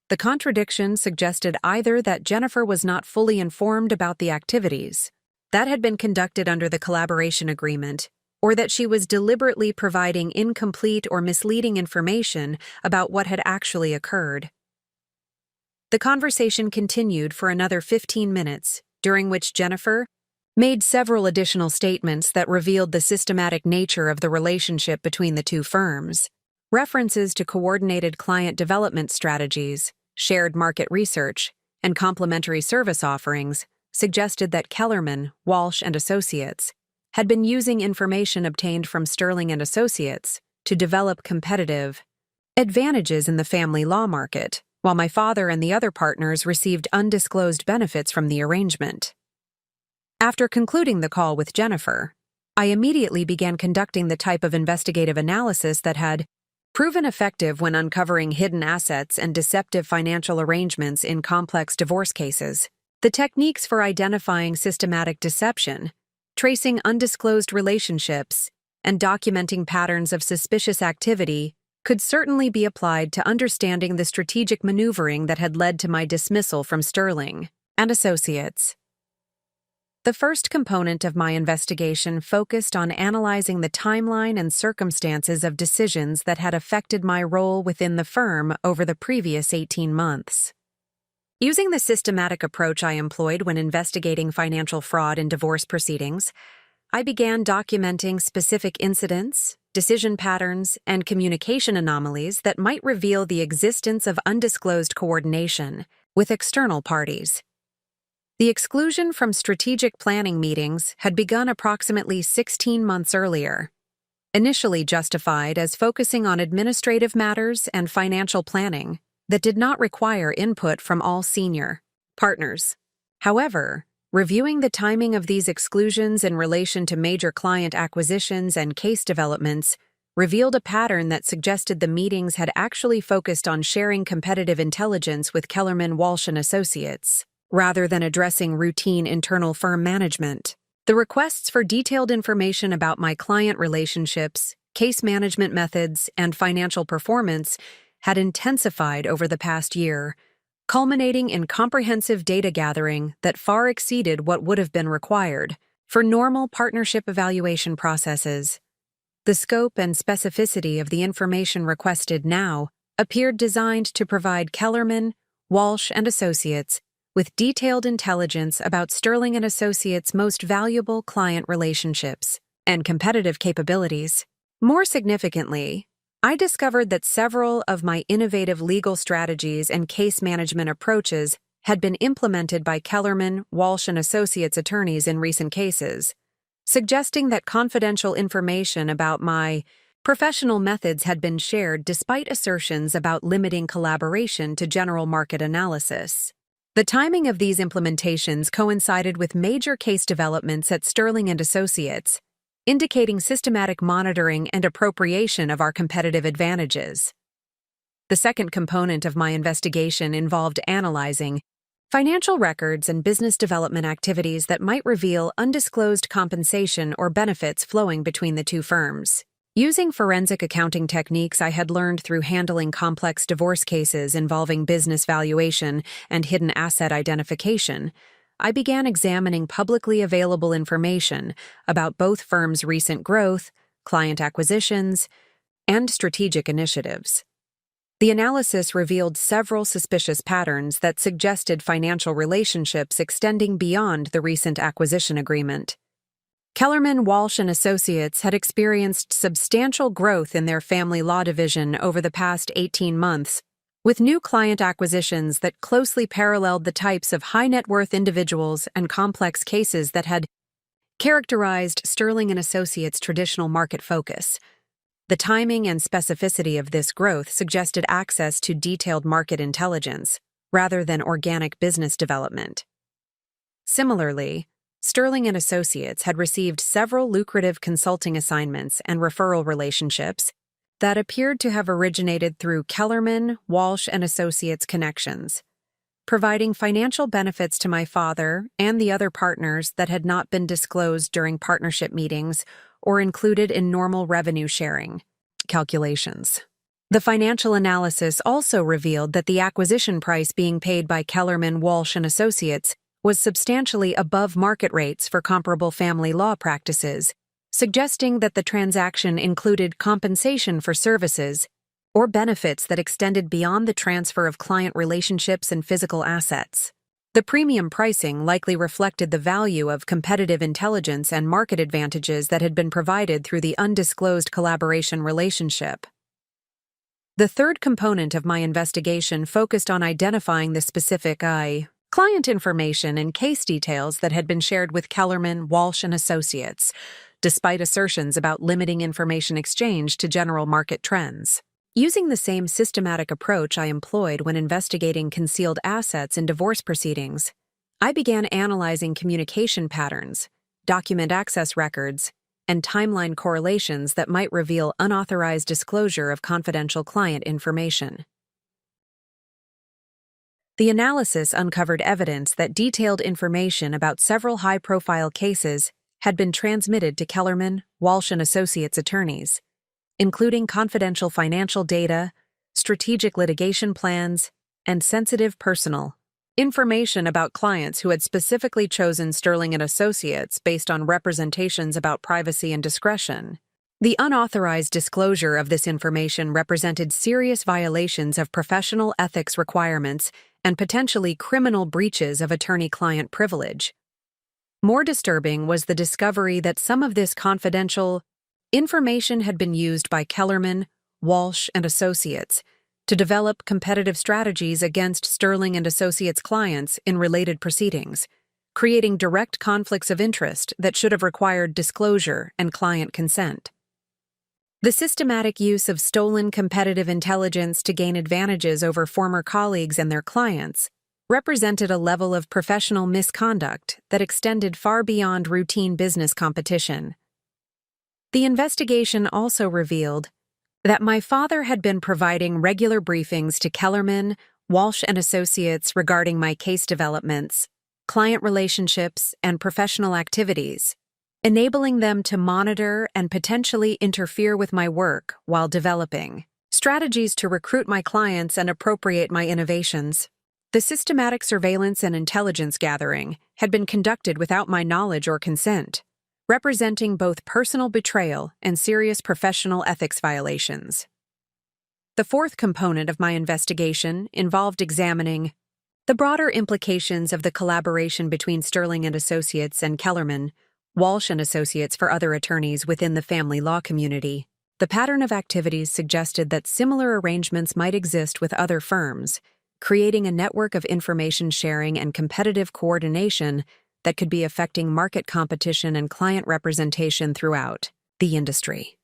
A: The contradiction suggested either that Jennifer was not fully informed about the activities that had been conducted under the collaboration agreement, or that she was deliberately providing incomplete or misleading information about what had actually occurred. The conversation continued for another 15 minutes, during which Jennifer made several additional statements that revealed the systematic nature of the relationship between the two firms. References to coordinated client development strategies, shared market research, and complementary service offerings suggested that Kellerman, Walsh and Associates had been using information obtained from Sterling and Associates to develop competitive advantages in the family law market, while my father and the other partners received undisclosed benefits from the arrangement. After concluding the call with Jennifer, I immediately began conducting the type of investigative analysis that had proven effective when uncovering hidden assets and deceptive financial arrangements in complex divorce cases. The techniques for identifying systematic deception, tracing undisclosed relationships, and documenting patterns of suspicious activity could certainly be applied to understanding the strategic maneuvering that had led to my dismissal from Sterling and Associates. The first component of my investigation focused on analyzing the timeline and circumstances of decisions that had affected my role within the firm over the previous 18 months. Using the systematic approach I employed when investigating financial fraud in divorce proceedings, I began documenting specific incidents, decision patterns, and communication anomalies that might reveal the existence of undisclosed coordination with external parties. The exclusion from strategic planning meetings had begun approximately 16 months earlier, initially justified as focusing on administrative matters and financial planning that did not require input from all senior partners. However, reviewing the timing of these exclusions in relation to major client acquisitions and case developments revealed a pattern that suggested the meetings had actually focused on sharing competitive intelligence with Kellerman, Walsh and Associates, rather than addressing routine internal firm management. The requests for detailed information about my client relationships, case management methods, and financial performance had intensified over the past year, culminating in comprehensive data gathering that far exceeded what would have been required for normal partnership evaluation processes. The scope and specificity of the information requested now appeared designed to provide Kellerman, Walsh and Associates with detailed intelligence about Sterling and Associates' most valuable client relationships and competitive capabilities. More significantly, I discovered that several of my innovative legal strategies and case management approaches had been implemented by Kellerman, Walsh and Associates attorneys in recent cases, suggesting that confidential information about my professional methods had been shared despite assertions about limiting collaboration to general market analysis. The timing of these implementations coincided with major case developments at Sterling and Associates, indicating systematic monitoring and appropriation of our competitive advantages. The second component of my investigation involved analyzing financial records and business development activities that might reveal undisclosed compensation or benefits flowing between the two firms. Using forensic accounting techniques I had learned through handling complex divorce cases involving business valuation and hidden asset identification, I began examining publicly available information about both firms' recent growth, client acquisitions, and strategic initiatives. The analysis revealed several suspicious patterns that suggested financial relationships extending beyond the recent acquisition agreement. Kellerman, Walsh & Associates had experienced substantial growth in their family law division over the past 18 months, with new client acquisitions that closely paralleled the types of high-net-worth individuals and complex cases that had characterized Sterling & Associates' traditional market focus. The timing and specificity of this growth suggested access to detailed market intelligence, rather than organic business development. Similarly, Sterling & Associates had received several lucrative consulting assignments and referral relationships that appeared to have originated through Kellerman, Walsh & Associates connections, providing financial benefits to my father and the other partners that had not been disclosed during partnership meetings or included in normal revenue sharing calculations. The financial analysis also revealed that the acquisition price being paid by Kellerman, Walsh & Associates was substantially above market rates for comparable family law practices, suggesting that the transaction included compensation for services or benefits that extended beyond the transfer of client relationships and physical assets. The premium pricing likely reflected the value of competitive intelligence and market advantages that had been provided through the undisclosed collaboration relationship. The third component of my investigation focused on identifying the specific client information and case details that had been shared with Kellerman, Walsh & Associates, despite assertions about limiting information exchange to general market trends. Using the same systematic approach I employed when investigating concealed assets in divorce proceedings, I began analyzing communication patterns, document access records, and timeline correlations that might reveal unauthorized disclosure of confidential client information. The analysis uncovered evidence that detailed information about several high-profile cases had been transmitted to Kellerman, Walsh & Associates attorneys, including confidential financial data, strategic litigation plans, and sensitive personal information about clients who had specifically chosen Sterling & Associates based on representations about privacy and discretion. The unauthorized disclosure of this information represented serious violations of professional ethics requirements and potentially criminal breaches of attorney-client privilege. More disturbing was the discovery that some of this confidential information had been used by Kellerman, Walsh & Associates to develop competitive strategies against Sterling & Associates clients in related proceedings, creating direct conflicts of interest that should have required disclosure and client consent. The systematic use of stolen competitive intelligence to gain advantages over former colleagues and their clients represented a level of professional misconduct that extended far beyond routine business competition. The investigation also revealed that my father had been providing regular briefings to Kellerman, Walsh & Associates regarding my case developments, client relationships, and professional activities, enabling them to monitor and potentially interfere with my work while developing strategies to recruit my clients and appropriate my innovations. The systematic surveillance and intelligence gathering had been conducted without my knowledge or consent, representing both personal betrayal and serious professional ethics violations. The fourth component of my investigation involved examining the broader implications of the collaboration between Sterling & Associates and Kellerman, Walsh & Associates for other attorneys within the family law community. The pattern of activities suggested that similar arrangements might exist with other firms, creating a network of information sharing and competitive coordination that could be affecting market competition and client representation throughout the industry.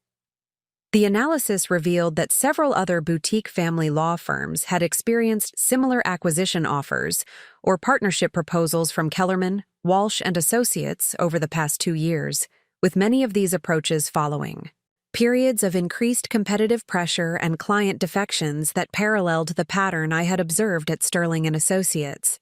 A: The analysis revealed that several other boutique family law firms had experienced similar acquisition offers or partnership proposals from Kellerman, Walsh & Associates over the past 2 years, with many of these approaches following periods of increased competitive pressure and client defections that paralleled the pattern I had observed at Sterling & Associates.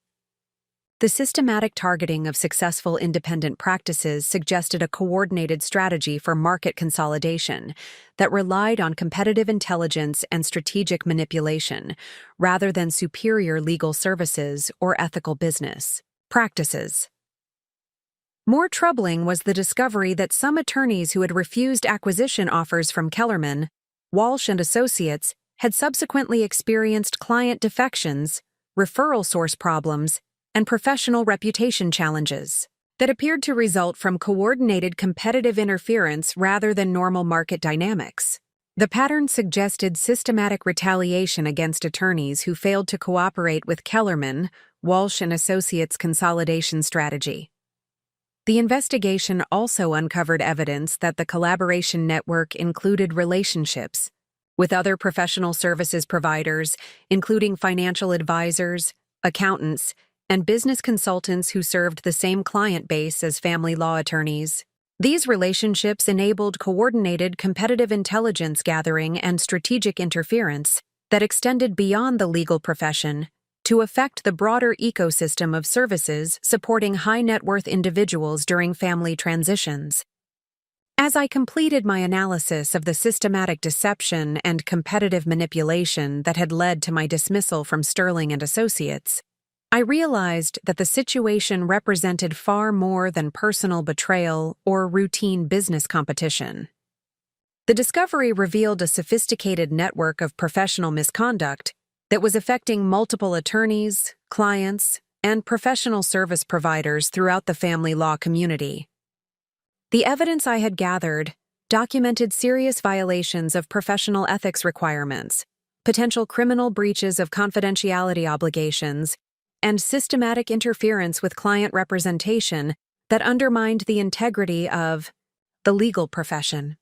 A: The systematic targeting of successful independent practices suggested a coordinated strategy for market consolidation that relied on competitive intelligence and strategic manipulation, rather than superior legal services or ethical business practices. More troubling was the discovery that some attorneys who had refused acquisition offers from Kellerman, Walsh and Associates had subsequently experienced client defections, referral source problems, and professional reputation challenges that appeared to result from coordinated competitive interference rather than normal market dynamics. The pattern suggested systematic retaliation against attorneys who failed to cooperate with Kellerman, Walsh and Associates' consolidation strategy. The investigation also uncovered evidence that the collaboration network included relationships with other professional services providers, including financial advisors, accountants, and business consultants who served the same client base as family law attorneys. These relationships enabled coordinated competitive intelligence gathering and strategic interference that extended beyond the legal profession to affect the broader ecosystem of services supporting high-net-worth individuals during family transitions. As I completed my analysis of the systematic deception and competitive manipulation that had led to my dismissal from Sterling and Associates, I realized that the situation represented far more than personal betrayal or routine business competition. The discovery revealed a sophisticated network of professional misconduct that was affecting multiple attorneys, clients, and professional service providers throughout the family law community. The evidence I had gathered documented serious violations of professional ethics requirements, potential criminal breaches of confidentiality obligations, and systematic interference with client representation that undermined the integrity of the legal profession.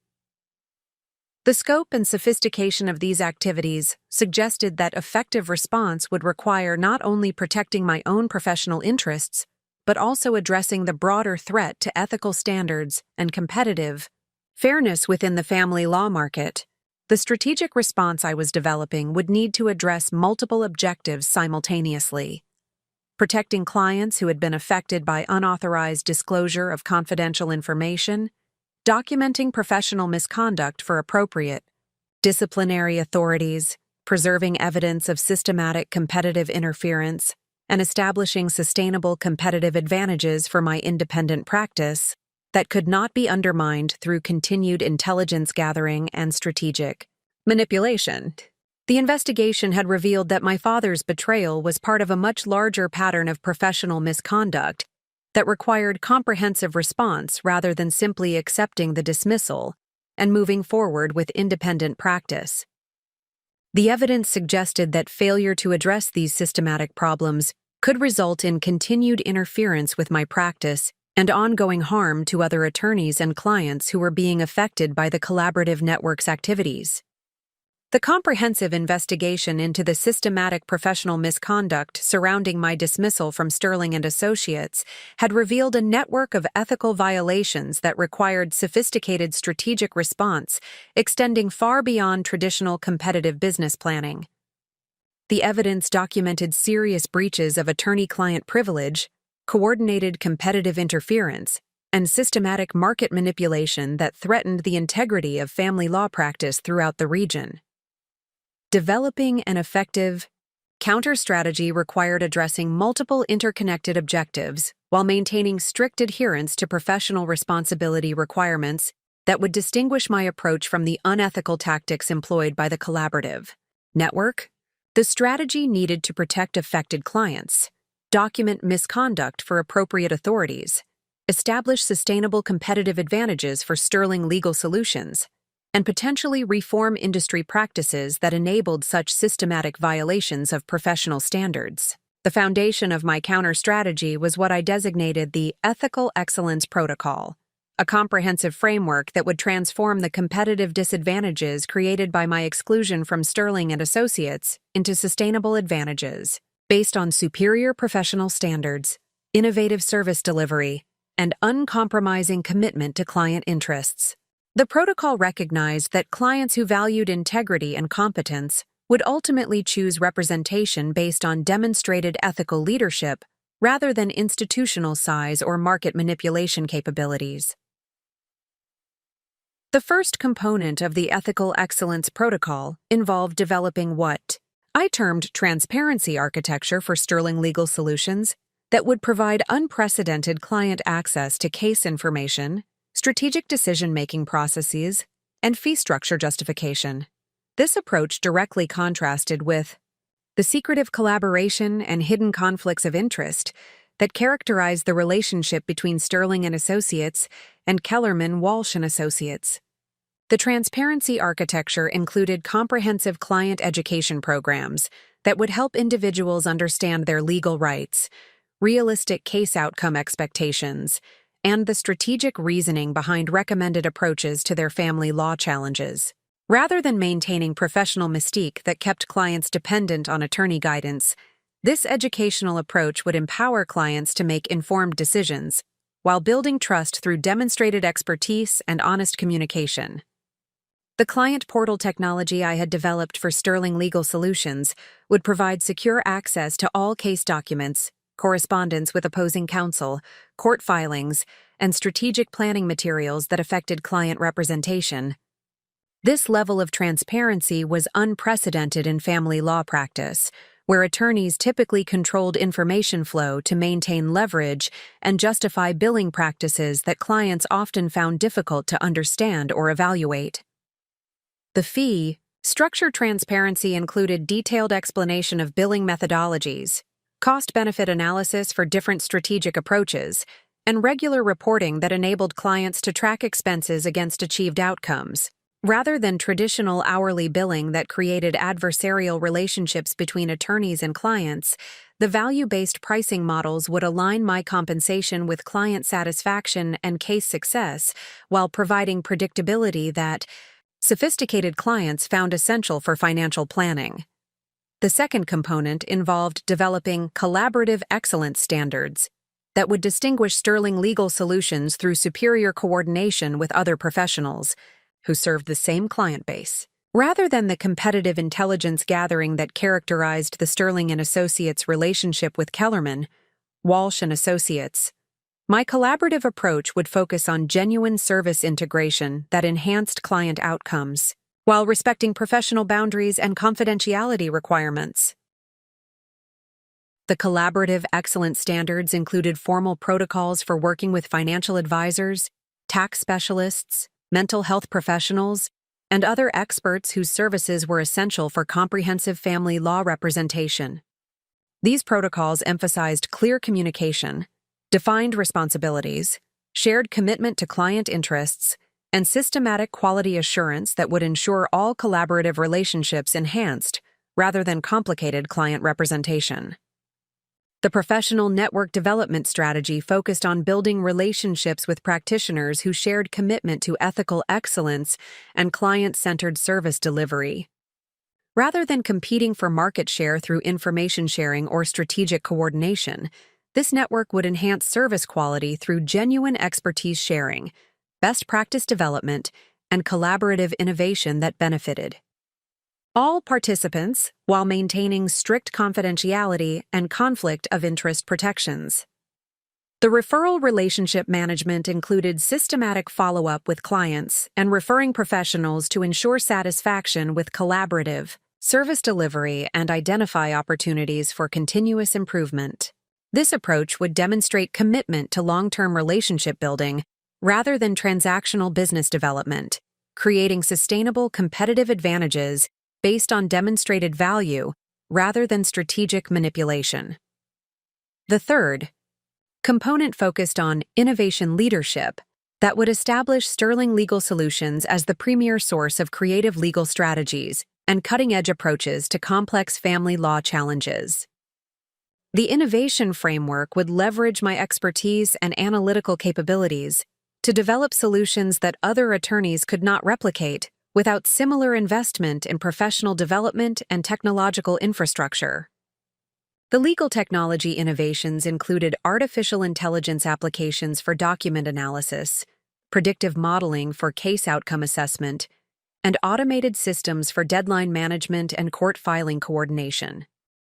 A: The scope and sophistication of these activities suggested that effective response would require not only protecting my own professional interests, but also addressing the broader threat to ethical standards and competitive fairness within the family law market. The strategic response I was developing would need to address multiple objectives simultaneously: protecting clients who had been affected by unauthorized disclosure of confidential information, documenting professional misconduct for appropriate disciplinary authorities, preserving evidence of systematic competitive interference, and establishing sustainable competitive advantages for my independent practice that could not be undermined through continued intelligence gathering and strategic manipulation. The investigation had revealed that my father's betrayal was part of a much larger pattern of professional misconduct that required comprehensive response rather than simply accepting the dismissal and moving forward with independent practice. The evidence suggested that failure to address these systematic problems could result in continued interference with my practice and ongoing harm to other attorneys and clients who were being affected by the collaborative network's activities. The comprehensive investigation into the systematic professional misconduct surrounding my dismissal from Sterling and Associates had revealed a network of ethical violations that required sophisticated strategic response, extending far beyond traditional competitive business planning. The evidence documented serious breaches of attorney-client privilege, coordinated competitive interference, and systematic market manipulation that threatened the integrity of family law practice throughout the region. Developing an effective counter-strategy required addressing multiple interconnected objectives while maintaining strict adherence to professional responsibility requirements that would distinguish my approach from the unethical tactics employed by the collaborative network. The strategy needed to protect affected clients, document misconduct for appropriate authorities, establish sustainable competitive advantages for Sterling Legal Solutions, and potentially reform industry practices that enabled such systematic violations of professional standards. The foundation of my counter-strategy was what I designated the Ethical Excellence Protocol, a comprehensive framework that would transform the competitive disadvantages created by my exclusion from Sterling and Associates into sustainable advantages based on superior professional standards, innovative service delivery, and uncompromising commitment to client interests. The protocol recognized that clients who valued integrity and competence would ultimately choose representation based on demonstrated ethical leadership rather than institutional size or market manipulation capabilities. The first component of the Ethical Excellence Protocol involved developing what I termed transparency architecture for Sterling Legal Solutions that would provide unprecedented client access to case information, strategic decision-making processes, and fee structure justification. This approach directly contrasted with the secretive collaboration and hidden conflicts of interest that characterized the relationship between Sterling and Associates and Kellerman, Walsh and Associates. The transparency architecture included comprehensive client education programs that would help individuals understand their legal rights, realistic case outcome expectations, and the strategic reasoning behind recommended approaches to their family law challenges. Rather than maintaining professional mystique that kept clients dependent on attorney guidance, this educational approach would empower clients to make informed decisions while building trust through demonstrated expertise and honest communication. The client portal technology I had developed for Sterling Legal Solutions would provide secure access to all case documents, correspondence with opposing counsel, court filings, and strategic planning materials that affected client representation. This level of transparency was unprecedented in family law practice, where attorneys typically controlled information flow to maintain leverage and justify billing practices that clients often found difficult to understand or evaluate. The fee structure transparency included detailed explanation of billing methodologies, cost-benefit analysis for different strategic approaches, and regular reporting that enabled clients to track expenses against achieved outcomes. Rather than traditional hourly billing that created adversarial relationships between attorneys and clients, the value-based pricing models would align my compensation with client satisfaction and case success while providing predictability that sophisticated clients found essential for financial planning. The second component involved developing collaborative excellence standards that would distinguish Sterling Legal Solutions through superior coordination with other professionals who served the same client base. Rather than the competitive intelligence gathering that characterized the Sterling and Associates relationship with Kellerman, Walsh and Associates, my collaborative approach would focus on genuine service integration that enhanced client outcomes, while respecting professional boundaries and confidentiality requirements. The collaborative excellence standards included formal protocols for working with financial advisors, tax specialists, mental health professionals, and other experts whose services were essential for comprehensive family law representation. These protocols emphasized clear communication, defined responsibilities, shared commitment to client interests, and systematic quality assurance that would ensure all collaborative relationships enhanced rather than complicated client representation. The professional network development strategy focused on building relationships with practitioners who shared commitment to ethical excellence and client-centered service delivery. Rather than competing for market share through information sharing or strategic coordination, this network would enhance service quality through genuine expertise sharing, best practice development, and collaborative innovation that benefited all participants while maintaining strict confidentiality and conflict of interest protections. The referral relationship management included systematic follow-up with clients and referring professionals to ensure satisfaction with collaborative service delivery and identify opportunities for continuous improvement. This approach would demonstrate commitment to long-term relationship building rather than transactional business development, creating sustainable competitive advantages based on demonstrated value rather than strategic manipulation. The third component focused on innovation leadership that would establish Sterling Legal Solutions as the premier source of creative legal strategies and cutting-edge approaches to complex family law challenges. The innovation framework would leverage my expertise and analytical capabilities to develop solutions that other attorneys could not replicate without similar investment in professional development and technological infrastructure. The legal technology innovations included artificial intelligence applications for document analysis, predictive modeling for case outcome assessment, and automated systems for deadline management and court filing coordination.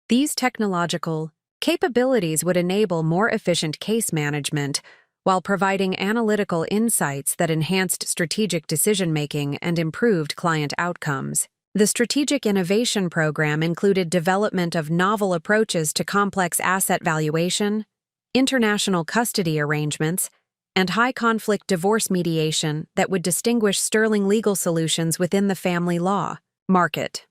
A: These technological Capabilities would enable more efficient case management while providing analytical insights that enhanced strategic decision-making and improved client outcomes. The Strategic Innovation Program included development of novel approaches to complex asset valuation, international custody arrangements, and high-conflict divorce mediation that would distinguish sterling legal solutions within the family law market.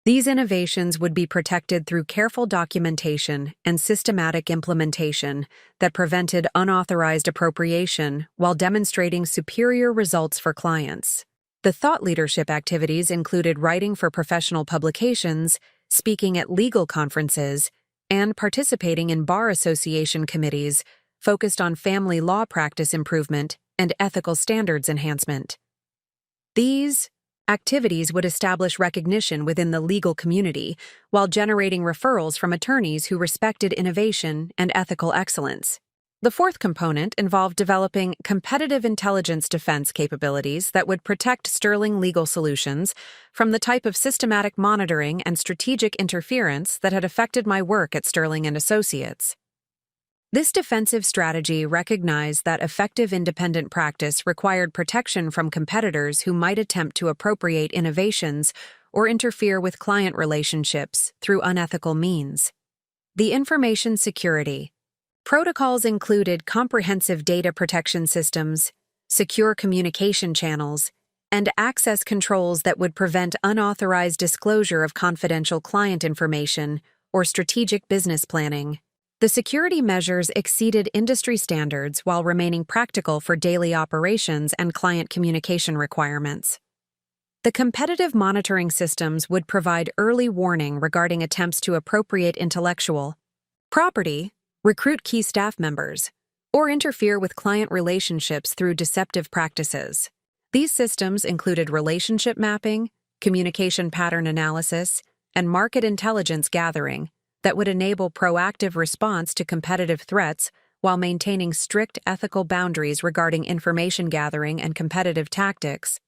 A: These innovations would be protected through careful documentation and systematic implementation that prevented unauthorized appropriation while demonstrating superior results for clients. The thought leadership activities included writing for professional publications, speaking at legal conferences, and participating in bar association committees focused on family law practice improvement and ethical standards enhancement. These activities would establish recognition within the legal community while generating referrals from attorneys who respected innovation and ethical excellence. The fourth component involved developing competitive intelligence defense capabilities that would protect sterling legal solutions from the type of systematic monitoring and strategic interference that had affected my work at Sterling & Associates. This defensive strategy recognized that effective independent practice required protection from competitors who might attempt to appropriate innovations or interfere with client relationships through unethical means. The information security protocols included comprehensive data protection systems, secure communication channels, and access controls that would prevent unauthorized disclosure of confidential client information or strategic business planning. The security measures exceeded industry standards while remaining practical for daily operations and client communication requirements. The competitive monitoring systems would provide early warning regarding attempts to appropriate intellectual property, recruit key staff members, or interfere with client relationships through deceptive practices. These systems included relationship mapping, communication pattern analysis, and market intelligence gathering that would enable proactive response to competitive threats while maintaining strict ethical boundaries regarding information gathering and competitive tactics.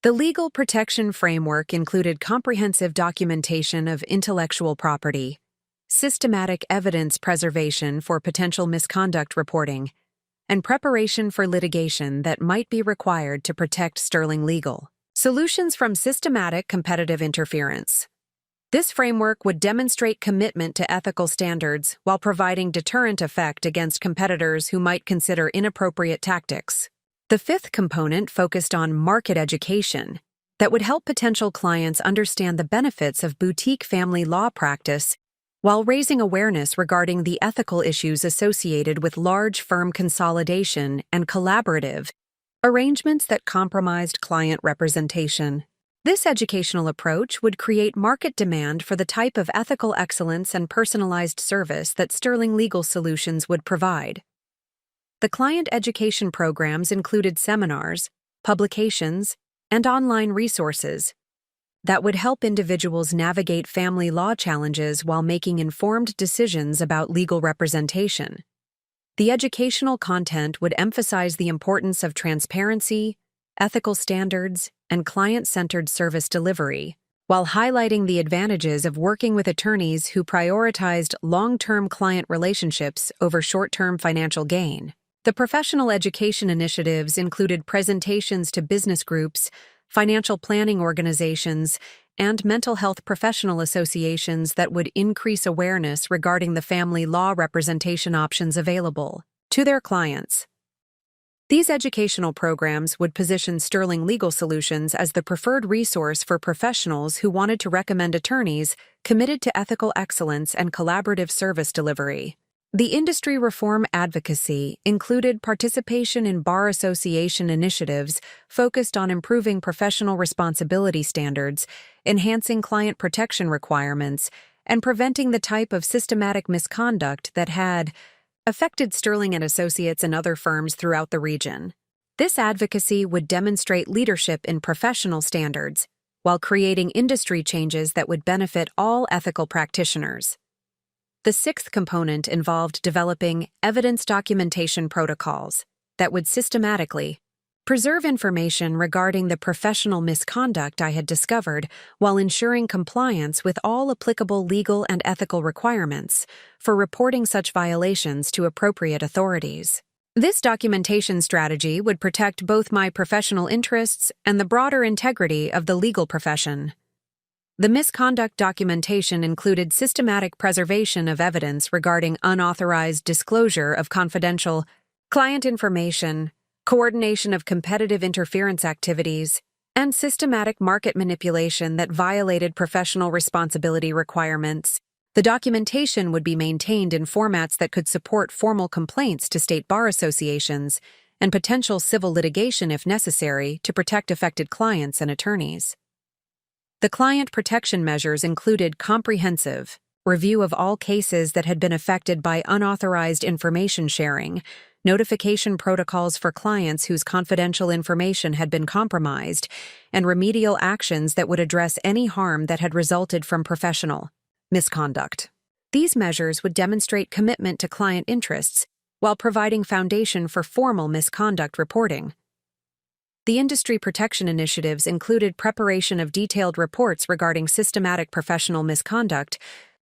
A: The legal protection framework included comprehensive documentation of intellectual property, systematic evidence preservation for potential misconduct reporting, and preparation for litigation that might be required to protect sterling legal solutions from systematic competitive interference. This framework would demonstrate commitment to ethical standards while providing deterrent effect against competitors who might consider inappropriate tactics. The fifth component focused on market education that would help potential clients understand the benefits of boutique family law practice while raising awareness regarding the ethical issues associated with large firm consolidation and collaborative arrangements that compromised client representation. This educational approach would create market demand for the type of ethical excellence and personalized service that Sterling Legal Solutions would provide. The client education programs included seminars, publications, and online resources that would help individuals navigate family law challenges while making informed decisions about legal representation. The educational content would emphasize the importance of transparency, ethical standards, and client-centered service delivery, while highlighting the advantages of working with attorneys who prioritized long-term client relationships over short-term financial gain. The professional education initiatives included presentations to business groups, financial planning organizations, and mental health professional associations that would increase awareness regarding the family law representation options available to their clients. These educational programs would position Sterling Legal Solutions as the preferred resource for professionals who wanted to recommend attorneys committed to ethical excellence and collaborative service delivery. The industry reform advocacy included participation in bar association initiatives focused on improving professional responsibility standards, enhancing client protection requirements, and preventing the type of systematic misconduct that had affected Sterling & Associates and other firms throughout the region. This advocacy would demonstrate leadership in professional standards while creating industry changes that would benefit all ethical practitioners. The sixth component involved developing evidence documentation protocols that would systematically preserve information regarding the professional misconduct I had discovered while ensuring compliance with all applicable legal and ethical requirements for reporting such violations to appropriate authorities. This documentation strategy would protect both my professional interests and the broader integrity of the legal profession. The misconduct documentation included systematic preservation of evidence regarding unauthorized disclosure of confidential client information, coordination of competitive interference activities, and systematic market manipulation that violated professional responsibility requirements. The documentation would be maintained in formats that could support formal complaints to state bar associations and potential civil litigation if necessary to protect affected clients and attorneys. The client protection measures included comprehensive review of all cases that had been affected by unauthorized information sharing, notification protocols for clients whose confidential information had been compromised, and remedial actions that would address any harm that had resulted from professional misconduct. These measures would demonstrate commitment to client interests while providing foundation for formal misconduct reporting. The industry protection initiatives included preparation of detailed reports regarding systematic professional misconduct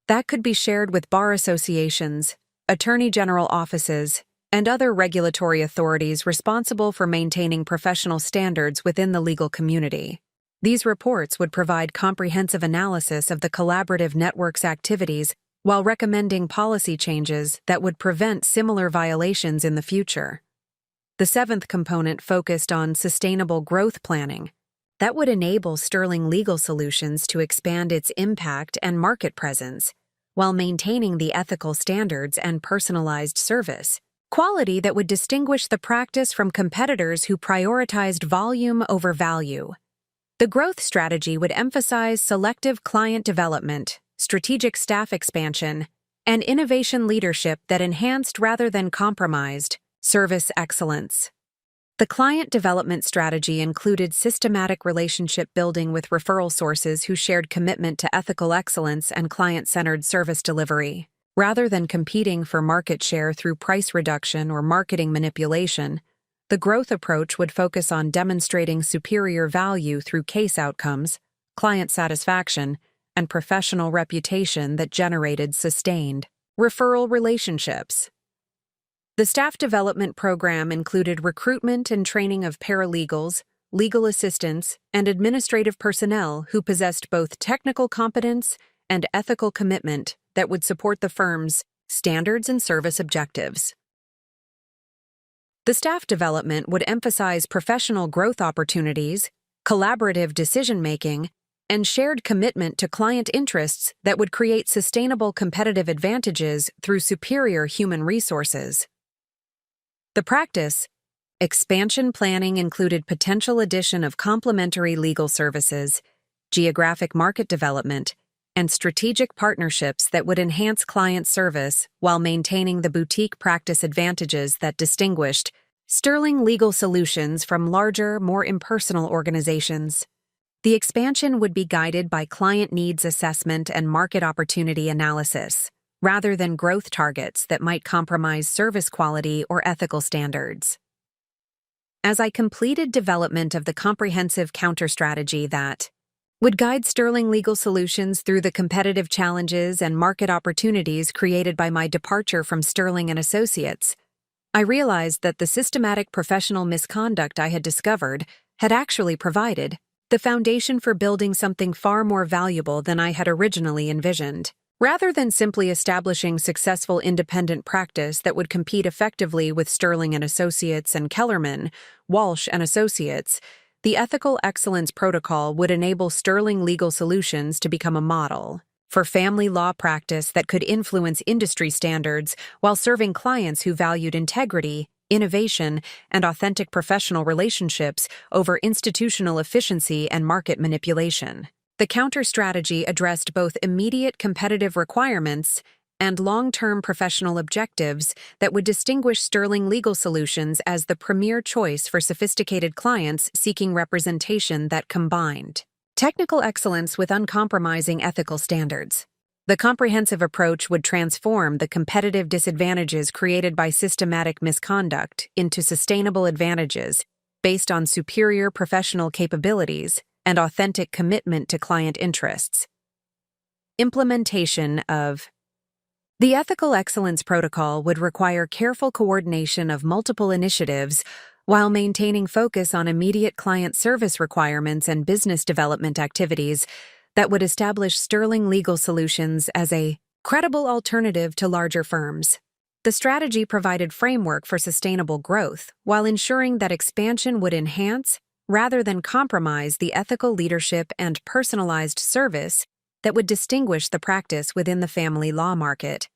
A: that could be shared with bar associations, attorney general offices, and other regulatory authorities responsible for maintaining professional standards within the legal community. These reports would provide comprehensive analysis of the collaborative network's activities while recommending policy changes that would prevent similar violations in the future. The seventh component focused on sustainable growth planning that would enable Sterling Legal Solutions to expand its impact and market presence while maintaining the ethical standards and personalized service quality that would distinguish the practice from competitors who prioritized volume over value. The growth strategy would emphasize selective client development, strategic staff expansion, and innovation leadership that enhanced rather than compromised service excellence. The client development strategy included systematic relationship building with referral sources who shared commitment to ethical excellence and client-centered service delivery. Rather than competing for market share through price reduction or marketing manipulation, the growth approach would focus on demonstrating superior value through case outcomes, client satisfaction, and professional reputation that generated sustained referral relationships. The staff development program included recruitment and training of paralegals, legal assistants, and administrative personnel who possessed both technical competence and ethical commitment that would support the firm's standards and service objectives. The staff development would emphasize professional growth opportunities, collaborative decision-making, and shared commitment to client interests that would create sustainable competitive advantages through superior human resources. The practice expansion planning included potential addition of complementary legal services, geographic market development, and strategic partnerships that would enhance client service while maintaining the boutique practice advantages that distinguished Sterling Legal Solutions from larger, more impersonal organizations. The expansion would be guided by client needs assessment and market opportunity analysis, rather than growth targets that might compromise service quality or ethical standards. As I completed development of the comprehensive counter-strategy that would guide Sterling Legal Solutions through the competitive challenges and market opportunities created by my departure from Sterling & Associates, I realized that the systematic professional misconduct I had discovered had actually provided the foundation for building something far more valuable than I had originally envisioned. Rather than simply establishing successful independent practice that would compete effectively with Sterling & Associates and Kellerman, Walsh & Associates, the Ethical Excellence Protocol would enable Sterling Legal Solutions to become a model for family law practice that could influence industry standards while serving clients who valued integrity, innovation, and authentic professional relationships over institutional efficiency and market manipulation. The counter-strategy addressed both immediate competitive requirements and long-term professional objectives that would distinguish Sterling Legal Solutions as the premier choice for sophisticated clients seeking representation that combined technical excellence with uncompromising ethical standards. The comprehensive approach would transform the competitive disadvantages created by systematic misconduct into sustainable advantages, based on superior professional capabilities and authentic commitment to client interests. Implementation of the Ethical Excellence Protocol would require careful coordination of multiple initiatives while maintaining focus on immediate client service requirements and business development activities that would establish sterling legal solutions as a credible alternative to larger firms. The strategy provided framework for sustainable growth while ensuring that expansion would enhance, rather than compromise, the ethical leadership and personalized service that would distinguish the practice within the family law market.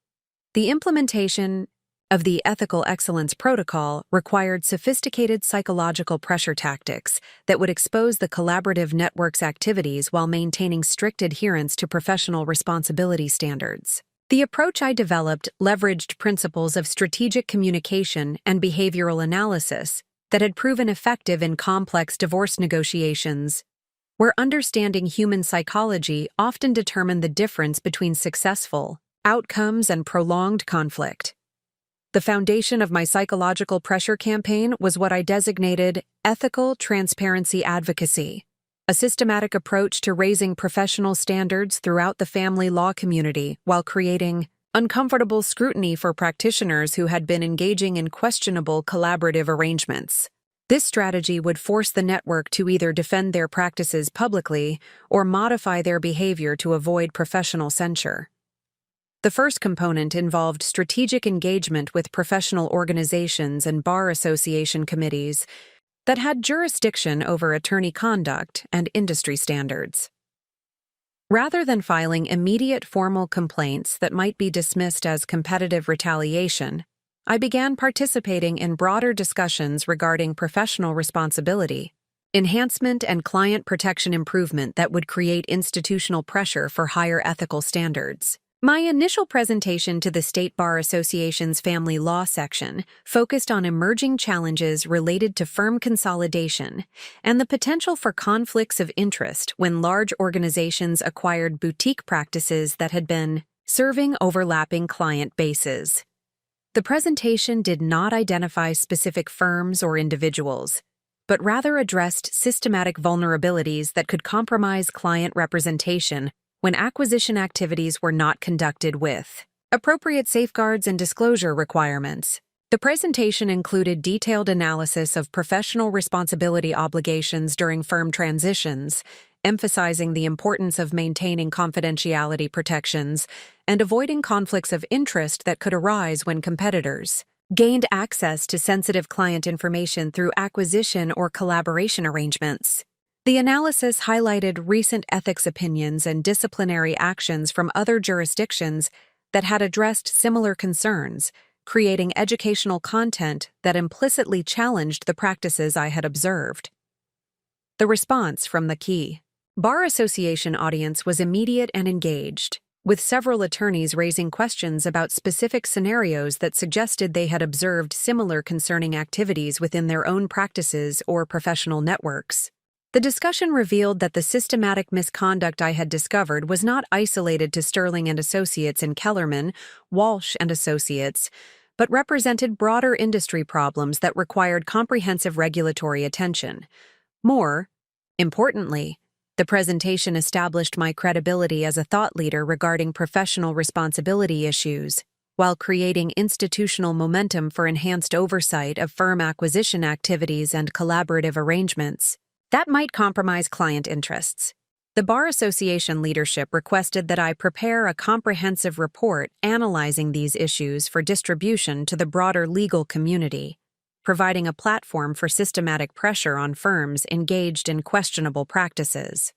A: The implementation of the Ethical Excellence Protocol required sophisticated psychological pressure tactics that would expose the collaborative network's activities while maintaining strict adherence to professional responsibility standards. The approach I developed leveraged principles of strategic communication and behavioral analysis that had proven effective in complex divorce negotiations, where understanding human psychology often determined the difference between successful outcomes and prolonged conflict. The foundation of my psychological pressure campaign was what I designated ethical transparency advocacy, a systematic approach to raising professional standards throughout the family law community while creating uncomfortable scrutiny for practitioners who had been engaging in questionable collaborative arrangements. This strategy would force the network to either defend their practices publicly or modify their behavior to avoid professional censure. The first component involved strategic engagement with professional organizations and bar association committees that had jurisdiction over attorney conduct and industry standards. Rather than filing immediate formal complaints that might be dismissed as competitive retaliation, I began participating in broader discussions regarding professional responsibility, enhancement, and client protection improvement that would create institutional pressure for higher ethical standards. My initial presentation to the State Bar Association's Family Law section focused on emerging challenges related to firm consolidation and the potential for conflicts of interest when large organizations acquired boutique practices that had been serving overlapping client bases. The presentation did not identify specific firms or individuals, but rather addressed systematic vulnerabilities that could compromise client representation when acquisition activities were not conducted with appropriate safeguards and disclosure requirements. The presentation included detailed analysis of professional responsibility obligations during firm transitions, emphasizing the importance of maintaining confidentiality protections and avoiding conflicts of interest that could arise when competitors gained access to sensitive client information through acquisition or collaboration arrangements. The analysis highlighted recent ethics opinions and disciplinary actions from other jurisdictions that had addressed similar concerns, creating educational content that implicitly challenged the practices I had observed. The response from the key Bar Association audience was immediate and engaged, with several attorneys raising questions about specific scenarios that suggested they had observed similar concerning activities within their own practices or professional networks. The discussion revealed that the systematic misconduct I had discovered was not isolated to Sterling and Associates and Kellerman, Walsh and Associates, but represented broader industry problems that required comprehensive regulatory attention. More importantly, the presentation established my credibility as a thought leader regarding professional responsibility issues, while creating institutional momentum for enhanced oversight of firm acquisition activities and collaborative arrangements that might compromise client interests. The Bar Association leadership requested that I prepare a comprehensive report analyzing these issues for distribution to the broader legal community, providing a platform for systematic pressure on firms engaged in questionable practices.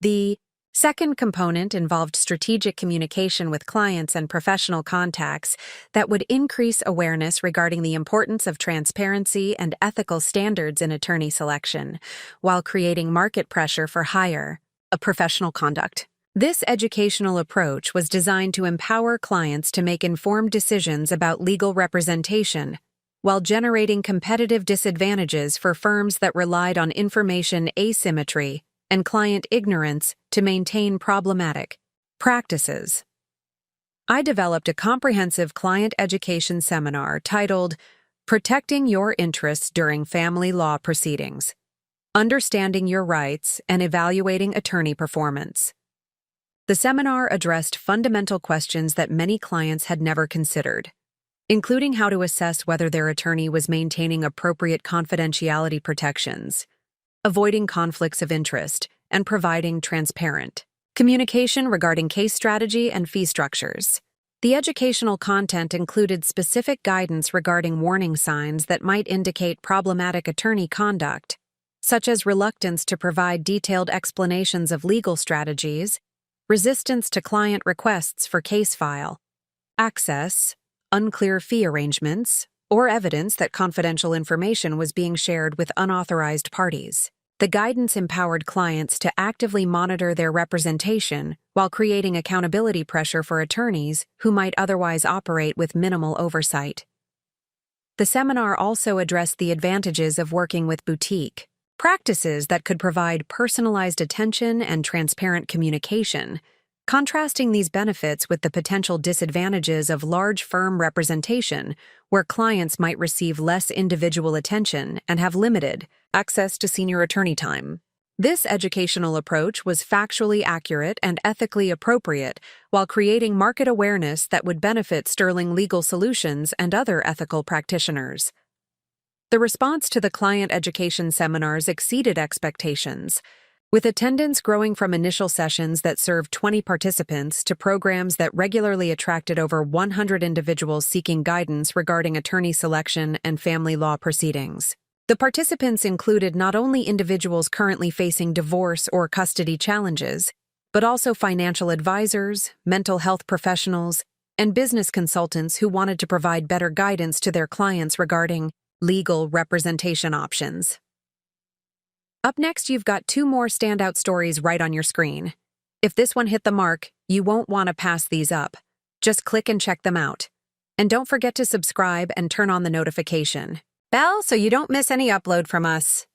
A: The second component involved strategic communication with clients and professional contacts that would increase awareness regarding the importance of transparency and ethical standards in attorney selection, while creating market pressure for higher professional conduct. This educational approach was designed to empower clients to make informed decisions about legal representation, while generating competitive disadvantages for firms that relied on information asymmetry and client ignorance to maintain problematic practices. I developed a comprehensive client education seminar titled Protecting your interests during family law proceedings. Understanding your rights and evaluating attorney performance. The seminar addressed fundamental questions that many clients had never considered, including how to assess whether their attorney was maintaining appropriate confidentiality protections, avoiding conflicts of interest, and providing transparent communication regarding case strategy and fee structures. The educational content included specific guidance regarding warning signs that might indicate problematic attorney conduct, such as reluctance to provide detailed explanations of legal strategies, resistance to client requests for case file, access, unclear fee arrangements, or evidence that confidential information was being shared with unauthorized parties. The guidance empowered clients to actively monitor their representation while creating accountability pressure for attorneys who might otherwise operate with minimal oversight. The seminar also addressed the advantages of working with boutique practices that could provide personalized attention and transparent communication, contrasting these benefits with the potential disadvantages of large firm representation, where clients might receive less individual attention and have limited access to senior attorney time. This educational approach was factually accurate and ethically appropriate while creating market awareness that would benefit Sterling Legal Solutions and other ethical practitioners. The response to the client education seminars exceeded expectations, with attendance growing from initial sessions that served 20 participants to programs that regularly attracted over 100 individuals seeking guidance regarding attorney selection and family law proceedings. The participants included not only individuals currently facing divorce or custody challenges, but also financial advisors, mental health professionals, and business consultants who wanted to provide better guidance to their clients regarding legal representation options. Up next, you've got 2 more standout stories right on your screen. If this one hit the mark, you won't want to pass these up. Just click and check them out. And don't forget to subscribe and turn on the notification bell so you don't miss any upload from us.